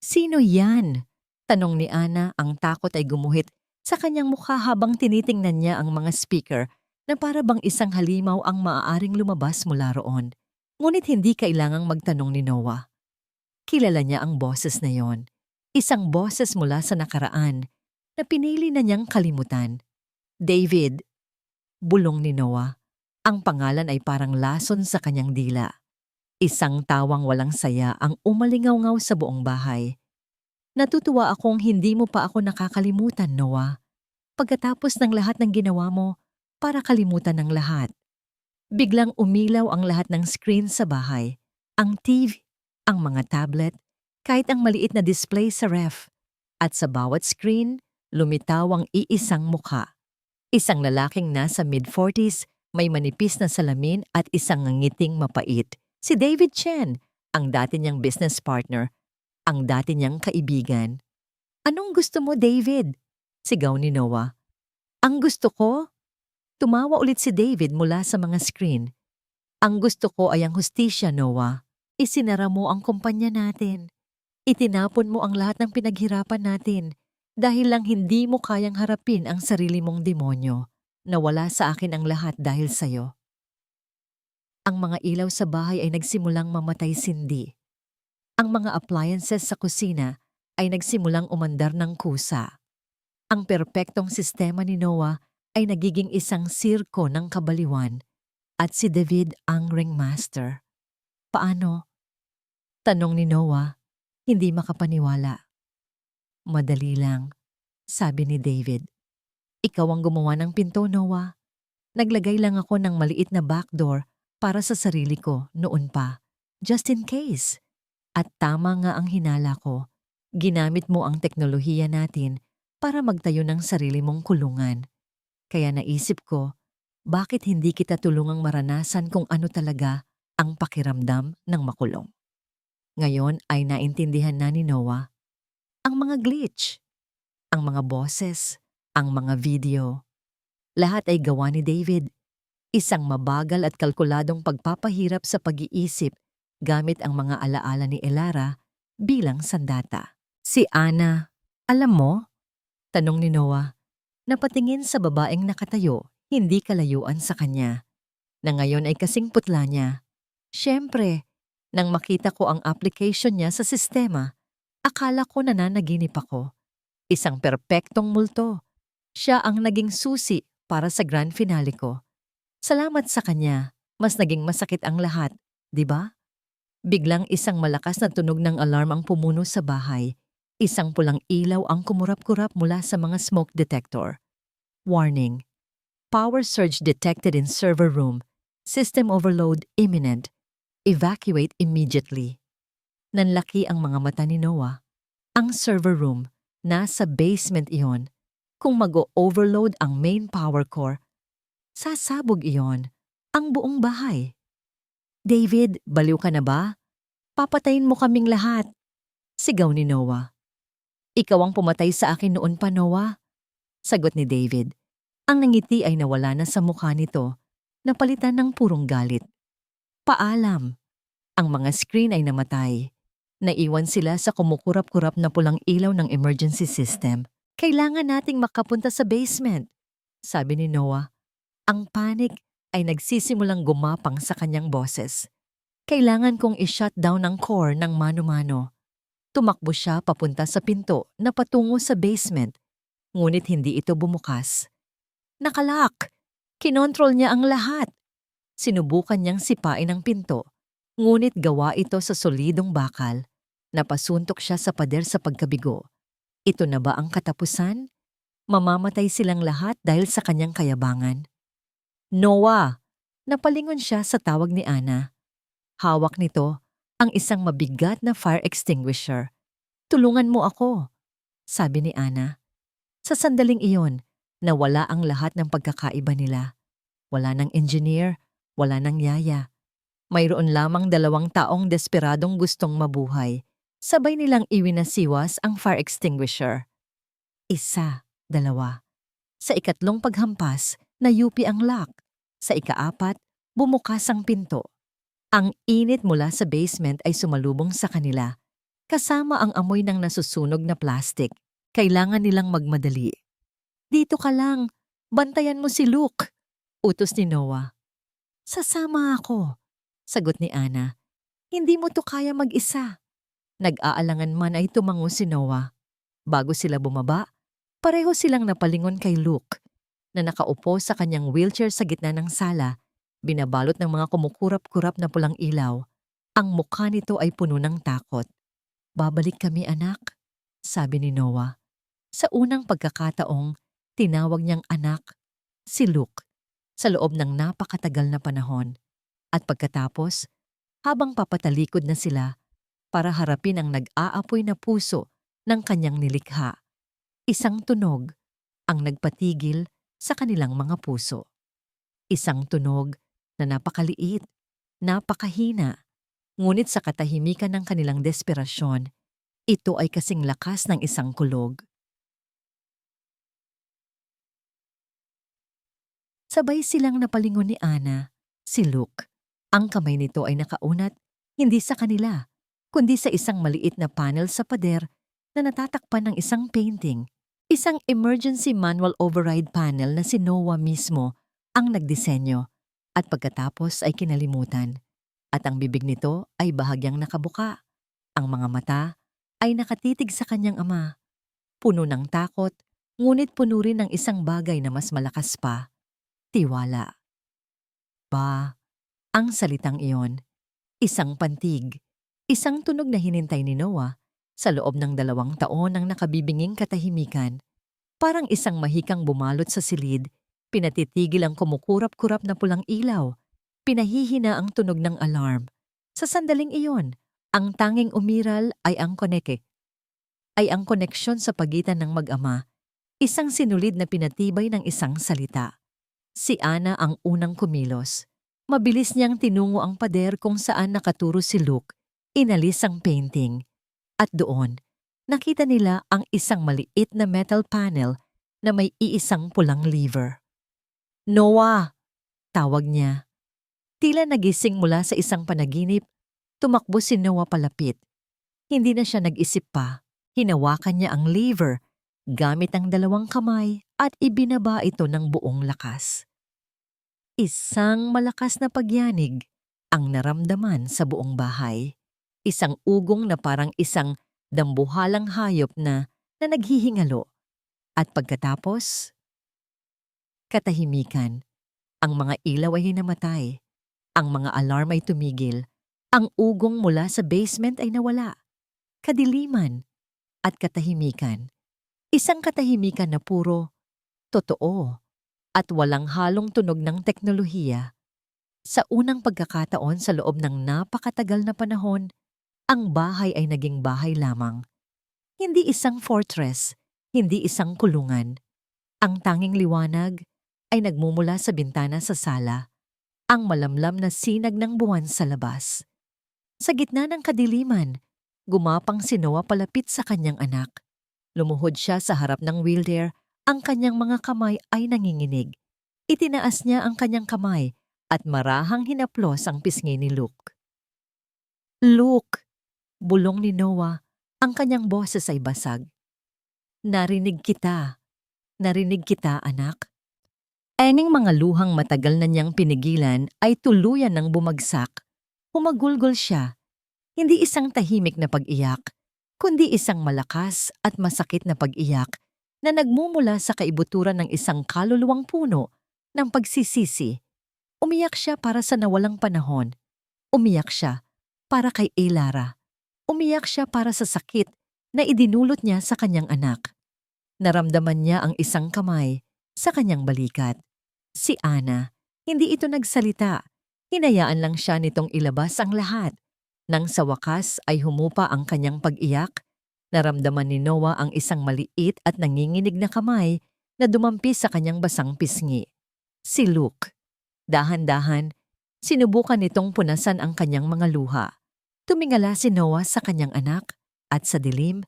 "Sino yan?" Tanong ni Ana. Ang takot ay gumuhit sa kanyang mukha habang tinitingnan niya ang mga speaker na para bang isang halimaw ang maaaring lumabas mula roon. Ngunit hindi kailangang magtanong ni Noah. Kilala niya ang boses na yon. Isang boses mula sa nakaraan na pinili na niyang kalimutan. "David," bulong ni Noah. Ang pangalan ay parang lason sa kanyang dila. Isang tawang walang saya ang umalingaw-ngaw sa buong bahay. Natutuwa akong hindi mo pa ako nakakalimutan, Noah. Pagkatapos ng lahat ng ginawa mo, para kalimutan ng lahat. Biglang umilaw ang lahat ng screen sa bahay. Ang TV, ang mga tablet, kahit ang maliit na display sa ref. At sa bawat screen, lumitaw ang iisang mukha. Isang lalaking nasa mid-40s, may manipis na salamin at isang ngiting mapait. Si David Chen, ang dati niyang business partner, ang dati niyang kaibigan. "Anong gusto mo, David?" sigaw ni Noah. "Ang gusto ko?" Tumawa ulit si David mula sa mga screen. "Ang gusto ko ay ang hustisya, Noah. Isinara mo ang kumpanya natin. Itinapon mo ang lahat ng pinaghirapan natin dahil lang hindi mo kayang harapin ang sarili mong demonyo. Nawala sa akin ang lahat dahil sa'yo." Ang mga ilaw sa bahay ay nagsimulang mamatay sindi. Ang mga appliances sa kusina ay nagsimulang umandar ng kusa. Ang perpektong sistema ni Noah ay nagiging isang sirko ng kabaliwan at si David ang ringmaster. "Paano?" tanong ni Noah, hindi makapaniwala. "Madali lang," sabi ni David. "Ikaw ang gumawa ng pinto, Noah. Naglagay lang ako ng maliit na backdoor para sa sarili ko noon pa, just in case. At tama nga ang hinala ko. Ginamit mo ang teknolohiya natin para magtayo ng sarili mong kulungan. Kaya naisip ko, bakit hindi kita tulungang maranasan kung ano talaga ang pakiramdam ng makulong?" Ngayon ay naintindihan na ni Noah ang mga glitch, ang mga boses, ang mga video. Lahat ay gawa ni David. Isang mabagal at kalkuladong pagpapahirap sa pag-iisip gamit ang mga alaala ni Elara bilang sandata. Si Ana, alam mo? Tanong ni Noah, napatingin sa babaeng nakatayo, hindi kalayuan sa kanya, na ngayon ay kasing putla niya. Siyempre, nang makita ko ang application niya sa sistema, akala ko nananaginip ako. Isang perpektong multo. Siya ang naging susi para sa grand finale ko. Salamat sa kanya, mas naging masakit ang lahat, di ba? Biglang isang malakas na tunog ng alarm ang pumuno sa bahay. Isang pulang ilaw ang kumurap-kurap mula sa mga smoke detector. Warning. Power surge detected in server room. System overload imminent. Evacuate immediately. Nanlaki ang mga mata ni Noah. Ang server room, nasa basement iyon. Kung mag-overload ang main power core, sasabog iyon ang buong bahay. "David, baliw ka na ba? Papatayin mo kaming lahat," sigaw ni Noah. "Ikaw ang pumatay sa akin noon pa, Noah," sagot ni David. Ang ngiti ay nawala na sa mukha nito, napalitan ng purong galit. "Paalam." Ang mga screen ay namatay. Naiwan sila sa kumukurap-kurap na pulang ilaw ng emergency system. "Kailangan nating makapunta sa basement," sabi ni Noah. Ang panic ay nagsisimulang gumapang sa kanyang boses. "Kailangan kong i-shutdown ang core ng mano-mano." Tumakbo siya papunta sa pinto na patungo sa basement, ngunit hindi ito bumukas. Nakalock! Kinontrol niya ang lahat. Sinubukan niyang sipain ang pinto, ngunit gawa ito sa solidong bakal. Napasuntok siya sa pader sa pagkabigo. Ito na ba ang katapusan? Mamamatay silang lahat dahil sa kanyang kayabangan. "Noah!" Napalingon siya sa tawag ni Ana. Hawak nito ang isang mabigat na fire extinguisher. "Tulungan mo ako," sabi ni Ana. Sa sandaling iyon, nawala ang lahat ng pagkakaiba nila. Wala ng engineer, wala ng yaya. Mayroon lamang 2 taong desperadong gustong mabuhay. Sabay nilang iwinasiwas ang fire extinguisher. 1, 2. Sa ikatlong paghampas, nayupi ang lock. Sa ika-4, bumukas ang pinto. Ang init mula sa basement ay sumalubong sa kanila, kasama ang amoy ng nasusunog na plastic. Kailangan nilang magmadali. "Dito ka lang, bantayan mo si Luke," utos ni Noah. "Sasama ako," sagot ni Ana. "Hindi mo to kaya mag-isa." Nag-aalangan man ay tumango si Noah. Bago sila bumaba, pareho silang napalingon kay Luke, na nakaupo sa kanyang wheelchair sa gitna ng sala, binabalot ng mga kumukurap-kurap na pulang ilaw. Ang mukha nito ay puno ng takot. "Babalik kami, anak," sabi ni Noah. Sa unang pagkakataong tinawag niyang anak si Luke sa loob ng napakatagal na panahon. At pagkatapos, habang papatalikod na sila para harapin ang nag-aapoy na puso ng kanyang nilikha, isang tunog ang nagpatigil sa kanilang mga puso. Isang tunog na napakaliit, napakahina, ngunit sa katahimikan ng kanilang desperasyon, ito ay kasing lakas ng isang kulog. Sabay silang napalingon ni Ana, si Luke. Ang kamay nito ay nakaunat hindi sa kanila, kundi sa isang maliit na panel sa pader na natatakpan ng isang painting. Isang emergency manual override panel na si Noah mismo ang nagdisenyo at pagkatapos ay kinalimutan. At ang bibig nito ay bahagyang nakabuka. Ang mga mata ay nakatitig sa kanyang ama. Puno ng takot, ngunit puno rin ng isang bagay na mas malakas pa. Tiwala. Ang salitang iyon, isang pantig, isang tunog na hinintay ni Noah sa loob ng 2 taon ng nakabibinging katahimikan. Parang isang mahikang bumalot sa silid, pinatitigil ang kumukurap-kurap na pulang ilaw, pinahihina ang tunog ng alarm. Sa sandaling iyon, ang tanging umiral ay ang koneksyon sa pagitan ng mag-ama, isang sinulid na pinatibay ng isang salita. Si Ana ang unang kumilos. Mabilis niyang tinungo ang pader kung saan nakaturo si Luke, inalis ang painting. At doon, nakita nila ang isang maliit na metal panel na may iisang pulang lever. "Noah!" tawag niya. Tila nagising mula sa isang panaginip, tumakbo si Noah palapit. Hindi na siya nag-isip pa. Hinawakan niya ang lever gamit ang 2 kamay at ibinaba ito ng buong lakas. Isang malakas na pagyanig ang naramdaman sa buong bahay. Isang ugong na parang isang dambuhalang hayop na naghihingalo. At pagkatapos, katahimikan. Ang mga ilaw ay hinamatay. Ang mga alarm ay tumigil. Ang ugong mula sa basement ay nawala. Kadiliman at katahimikan. Isang katahimikan na puro totoo at walang halong tunog ng teknolohiya. Sa unang pagkakataon sa loob ng napakatagal na panahon, ang bahay ay naging bahay lamang. Hindi isang fortress, hindi isang kulungan. Ang tanging liwanag ay nagmumula sa bintana sa sala, ang malamlam na sinag ng buwan sa labas. Sa gitna ng kadiliman, gumapang si Noah palapit sa kanyang anak. Lumuhod siya sa harap ng wheelchair, ang kanyang mga kamay ay nanginginig. Itinaas niya ang kanyang kamay at marahang hinaplos ang pisngi ni Luke. "Luke!" bulong ni Noah, ang kanyang boses ay basag. Narinig kita, anak." Ening mga luhang matagal na niyang pinigilan ay tuluyan ng bumagsak. Humagulgol siya. Hindi isang tahimik na pag-iyak, kundi isang malakas at masakit na pag-iyak na nagmumula sa kaibuturan ng isang kaluluwang puno ng pagsisisi. Umiyak siya para sa nawalang panahon. Umiyak siya para kay Elara. Umiyak siya para sa sakit na idinulot niya sa kanyang anak. Naramdaman niya ang isang kamay sa kanyang balikat. Si Ana, hindi ito nagsalita. Hinayaan lang siya nitong ilabas ang lahat. Nang sa wakas ay humupa ang kanyang pag-iyak, naramdaman ni Noah ang isang maliit at nanginginig na kamay na dumampi sa kanyang basang pisngi. Si Luke. Dahan-dahan, sinubukan nitong punasan ang kanyang mga luha. Tumingala si Noah sa kanyang anak at sa dilim,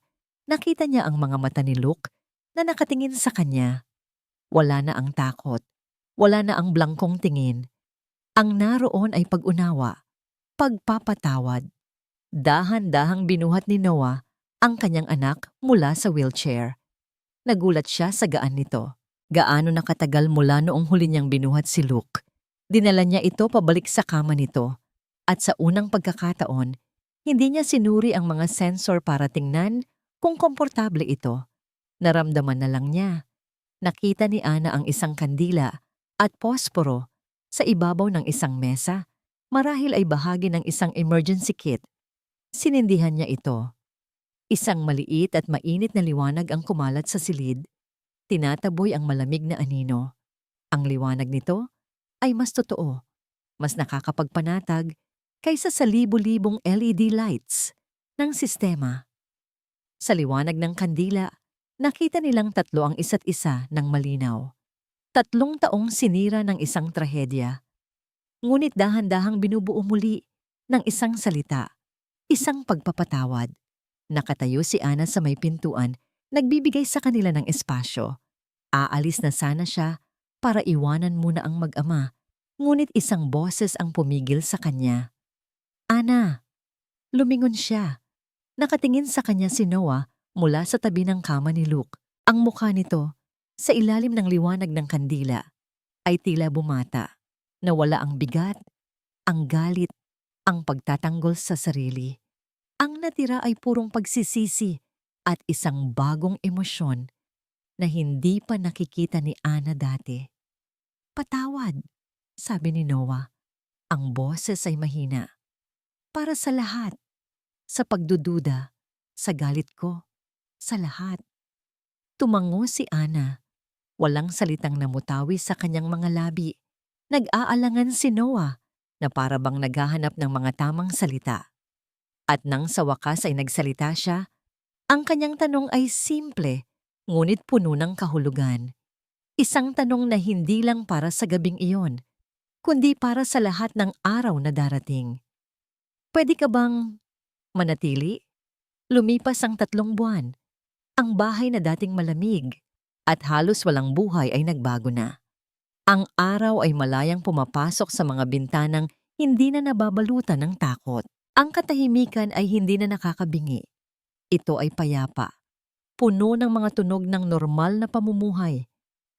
nakita niya ang mga mata ni Luke na nakatingin sa kanya. Wala na ang takot. Wala na ang blangkong tingin. Ang naroon ay pag-unawa, pagpapatawad. Dahan-dahang binuhat ni Noah ang kanyang anak mula sa wheelchair. Nagulat siya sa gaan nito. Gaano nakatagal mula noong huli niyang binuhat si Luke. Dinala niya ito pabalik sa kama nito. At sa unang pagkakataon, hindi niya sinuri ang mga sensor para tingnan kung komportable ito. Naramdaman na lang niya. Nakita ni Ana ang isang kandila at posporo Sa ibabaw ng isang mesa, marahil ay bahagi ng isang emergency kit. Sinindihan niya ito. Isang maliit at mainit na liwanag ang kumalat sa silid. Tinataboy ang malamig na anino. Ang liwanag nito ay mas totoo, mas nakakapagpanatag kaysa sa libu-libong LED lights ng sistema. Sa liwanag ng kandila, nakita nilang tatlo ang isa't isa ng malinaw. 3 taong sinira ng isang trahedya. Ngunit dahan-dahang binubuo muli ng isang salita, isang pagpapatawad. Nakatayo si Ana sa may pintuan, nagbibigay sa kanila ng espasyo. Aalis na sana siya para iwanan muna ang mag-ama, ngunit isang boses ang pumigil sa kanya. Ana! Lumingon siya. Nakatingin sa kanya si Noah mula sa tabi ng kama ni Luke. Ang mukha nito, sa ilalim ng liwanag ng kandila, ay tila bumata. Nawala ang bigat, ang galit, ang pagtatanggol sa sarili. Ang natira ay purong pagsisisi at isang bagong emosyon na hindi pa nakikita ni Ana dati. Patawad, sabi ni Noah. Ang boses ay mahina. Para sa lahat. Sa pagdududa, sa galit ko, sa lahat. Tumango si Ana. Walang salitang namutawi sa kanyang mga labi. Nag-aalangan si Noah na para bang naghahanap ng mga tamang salita. At nang sa wakas ay nagsalita siya, ang kanyang tanong ay simple, ngunit puno ng kahulugan. Isang tanong na hindi lang para sa gabing iyon, kundi para sa lahat ng araw na darating. Pwede ka bang manatili? Lumipas ang 3 buwan. Ang bahay na dating malamig at halos walang buhay ay nagbago na. Ang araw ay malayang pumapasok sa mga bintanang hindi na nababalutan ng takot. Ang katahimikan ay hindi na nakakabingi. Ito ay payapa. Puno ng mga tunog ng normal na pamumuhay.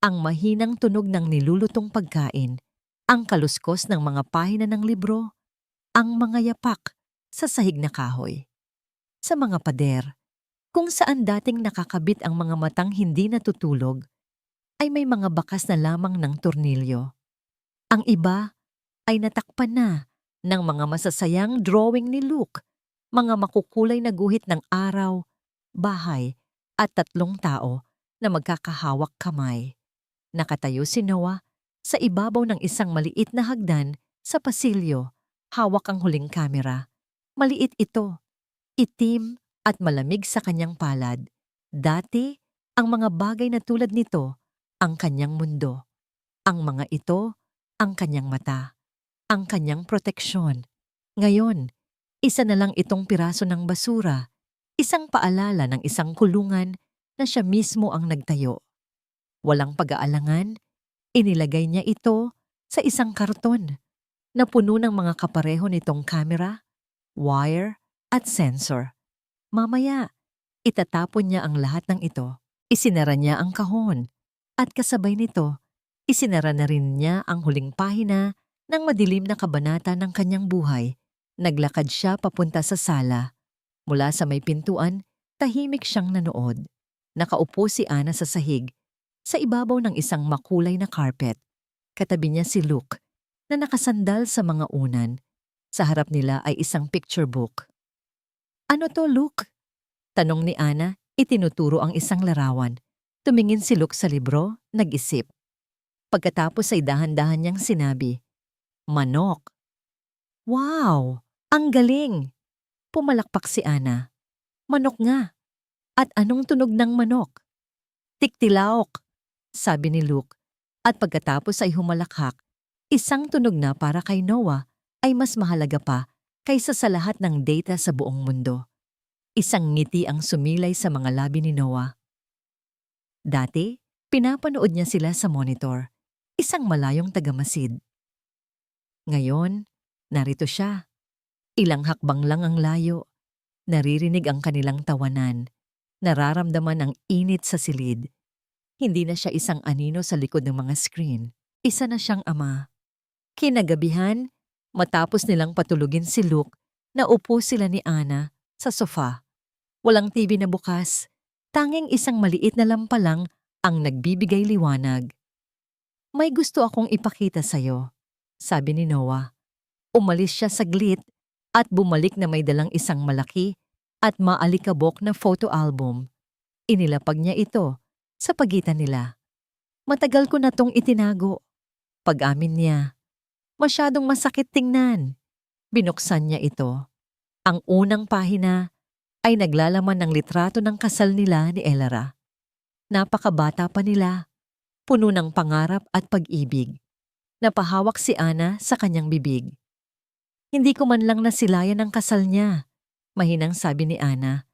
Ang mahinang tunog ng nilulutong pagkain. Ang kaluskos ng mga pahina ng libro. Ang mga yapak sa sahig na kahoy. Sa mga pader, kung saan dating nakakabit ang mga matang hindi natutulog, ay may mga bakas na lamang ng tornilyo. Ang iba ay natakpan na ng mga masasayang drawing ni Luke, mga makukulay na guhit ng araw, bahay, at 3 tao na magkakahawak kamay. Nakatayo si Noah sa ibabaw ng isang maliit na hagdan sa pasilyo, hawak ang huling kamera. Maliit ito, itim at malamig sa kanyang palad. Dati, ang mga bagay na tulad nito, ang kanyang mundo. Ang mga ito, ang kanyang mata. Ang kanyang proteksyon. Ngayon, isa na lang itong piraso ng basura, isang paalala ng isang kulungan na siya mismo ang nagtayo. Walang pag-aalangan, inilagay niya ito sa isang karton na puno ng mga kapareho nitong kamera, wire, at sensor. Mamaya, itatapon niya ang lahat ng ito. Isinara niya ang kahon. At kasabay nito, isinara na rin niya ang huling pahina ng madilim na kabanata ng kanyang buhay. Naglakad siya papunta sa sala. Mula sa may pintuan, tahimik siyang nanood. Nakaupo si Ana sa sahig, sa ibabaw ng isang makulay na carpet. Katabi niya si Luke, na nakasandal sa mga unan. Sa harap nila ay isang picture book. Ano to, Luke? Tanong ni Ana, itinuturo ang isang larawan. Tumingin si Luke sa libro, nag-isip. Pagkatapos ay dahan-dahan niyang sinabi, Manok. Wow! Ang galing! Pumalakpak si Ana. Manok nga. At anong tunog ng manok? Tiktilaok, sabi ni Luke. At pagkatapos ay humalakhak, isang tunog na para kay Noah ay mas mahalaga pa kaysa sa lahat ng data sa buong mundo. Isang ngiti ang sumilay sa mga labi ni Noah. Dati, pinapanood niya sila sa monitor, isang malayong tagamasid. Ngayon, narito siya. Ilang hakbang lang ang layo. Naririnig ang kanilang tawanan. Nararamdaman ang init sa silid. Hindi na siya isang anino sa likod ng mga screen. Isa na siyang ama. Kinagabihan, matapos nilang patulugin si Luke, naupo sila ni Ana sa sofa. Walang TV na bukas. Tanging isang maliit na lampa lang ang nagbibigay liwanag. May gusto akong ipakita sa'yo. sabi ni Noah. Umalis siya saglit at bumalik na may dalang isang malaki at maalikabok na photo album. Inilapag niya ito sa pagitan nila. Matagal ko na tong itinago. Pag-amin niya, masyadong masakit tingnan. Binuksan niya ito. Ang unang pahina ay naglalaman ng litrato ng kasal nila ni Elara. Napakabata pa nila, puno ng pangarap at pag-ibig. Napahawak si Ana sa kanyang bibig. Hindi ko man lang nasilayan ang kasal niya, mahinang sabi ni Ana.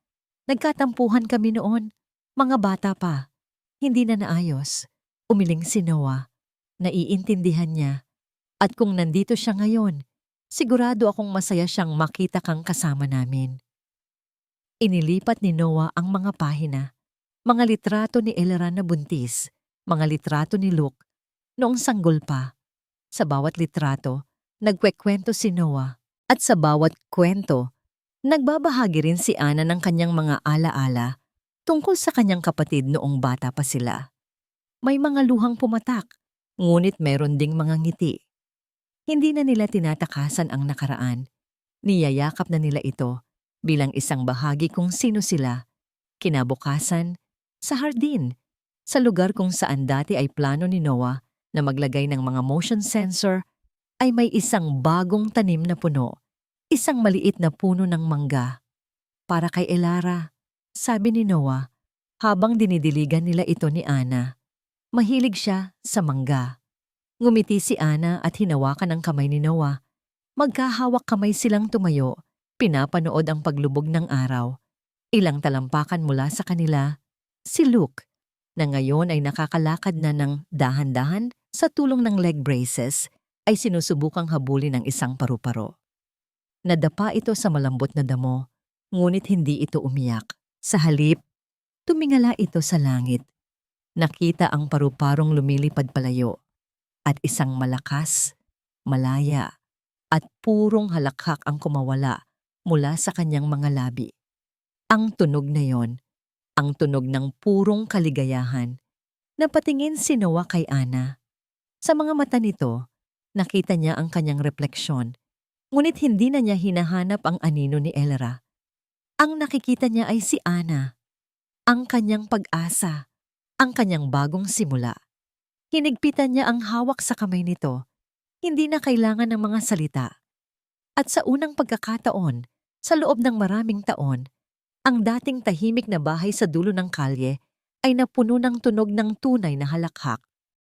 Nagkatampuhan kami noon, mga bata pa. Hindi na naayos. Umiling si Noah. Naiintindihan niya. At kung nandito siya ngayon, sigurado akong masaya siyang makita kang kasama namin. Inilipat ni Noah ang mga pahina. Mga litrato ni Elara na buntis, mga litrato ni Luke, noong sanggol pa. Sa bawat litrato, nagkwekwento si Noah. At sa bawat kwento, nagbabahagi rin si Ana ng kanyang mga alaala tungkol sa kanyang kapatid noong bata pa sila. May mga luhang pumatak, ngunit meron ding mga ngiti. Hindi na nila tinatakasan ang nakaraan. Niyayakap na nila ito bilang isang bahagi kung sino sila. Kinabukasan, sa hardin, sa lugar kung saan dati ay plano ni Noah na maglagay ng mga motion sensor, ay may isang bagong tanim na puno, isang maliit na puno ng mangga. Para kay Elara, sabi ni Noah, habang dinidiligan nila ito ni Ana. Mahilig siya sa mangga. Ngumiti si Ana at hinawakan ang kamay ni Noah. Magkahawak kamay silang tumayo, pinapanood ang paglubog ng araw. Ilang talampakan mula sa kanila, si Luke, na ngayon ay nakakalakad na ng dahan-dahan sa tulong ng leg braces, ay sinusubukang habulin ng isang paru-paro. Nadapa ito sa malambot na damo, ngunit hindi ito umiyak. Sa halip, tumingala ito sa langit. Nakita ang paru-parong lumilipad palayo, at isang malakas, malaya, at purong halakhak ang kumawala mula sa kanyang mga labi. Ang tunog na yon, ang tunog ng purong kaligayahan. Napatingin si Noah kay Ana. Sa mga mata nito, nakita niya ang kanyang refleksyon, ngunit hindi na niya hinahanap ang anino ni Elara. Ang nakikita niya ay si Ana, ang kanyang pag-asa, ang kanyang bagong simula. Hinigpitan niya ang hawak sa kamay nito, hindi na kailangan ng mga salita. At sa unang pagkakataon, sa loob ng maraming taon, ang dating tahimik na bahay sa dulo ng kalye ay napuno ng tunog ng tunay na halakhak.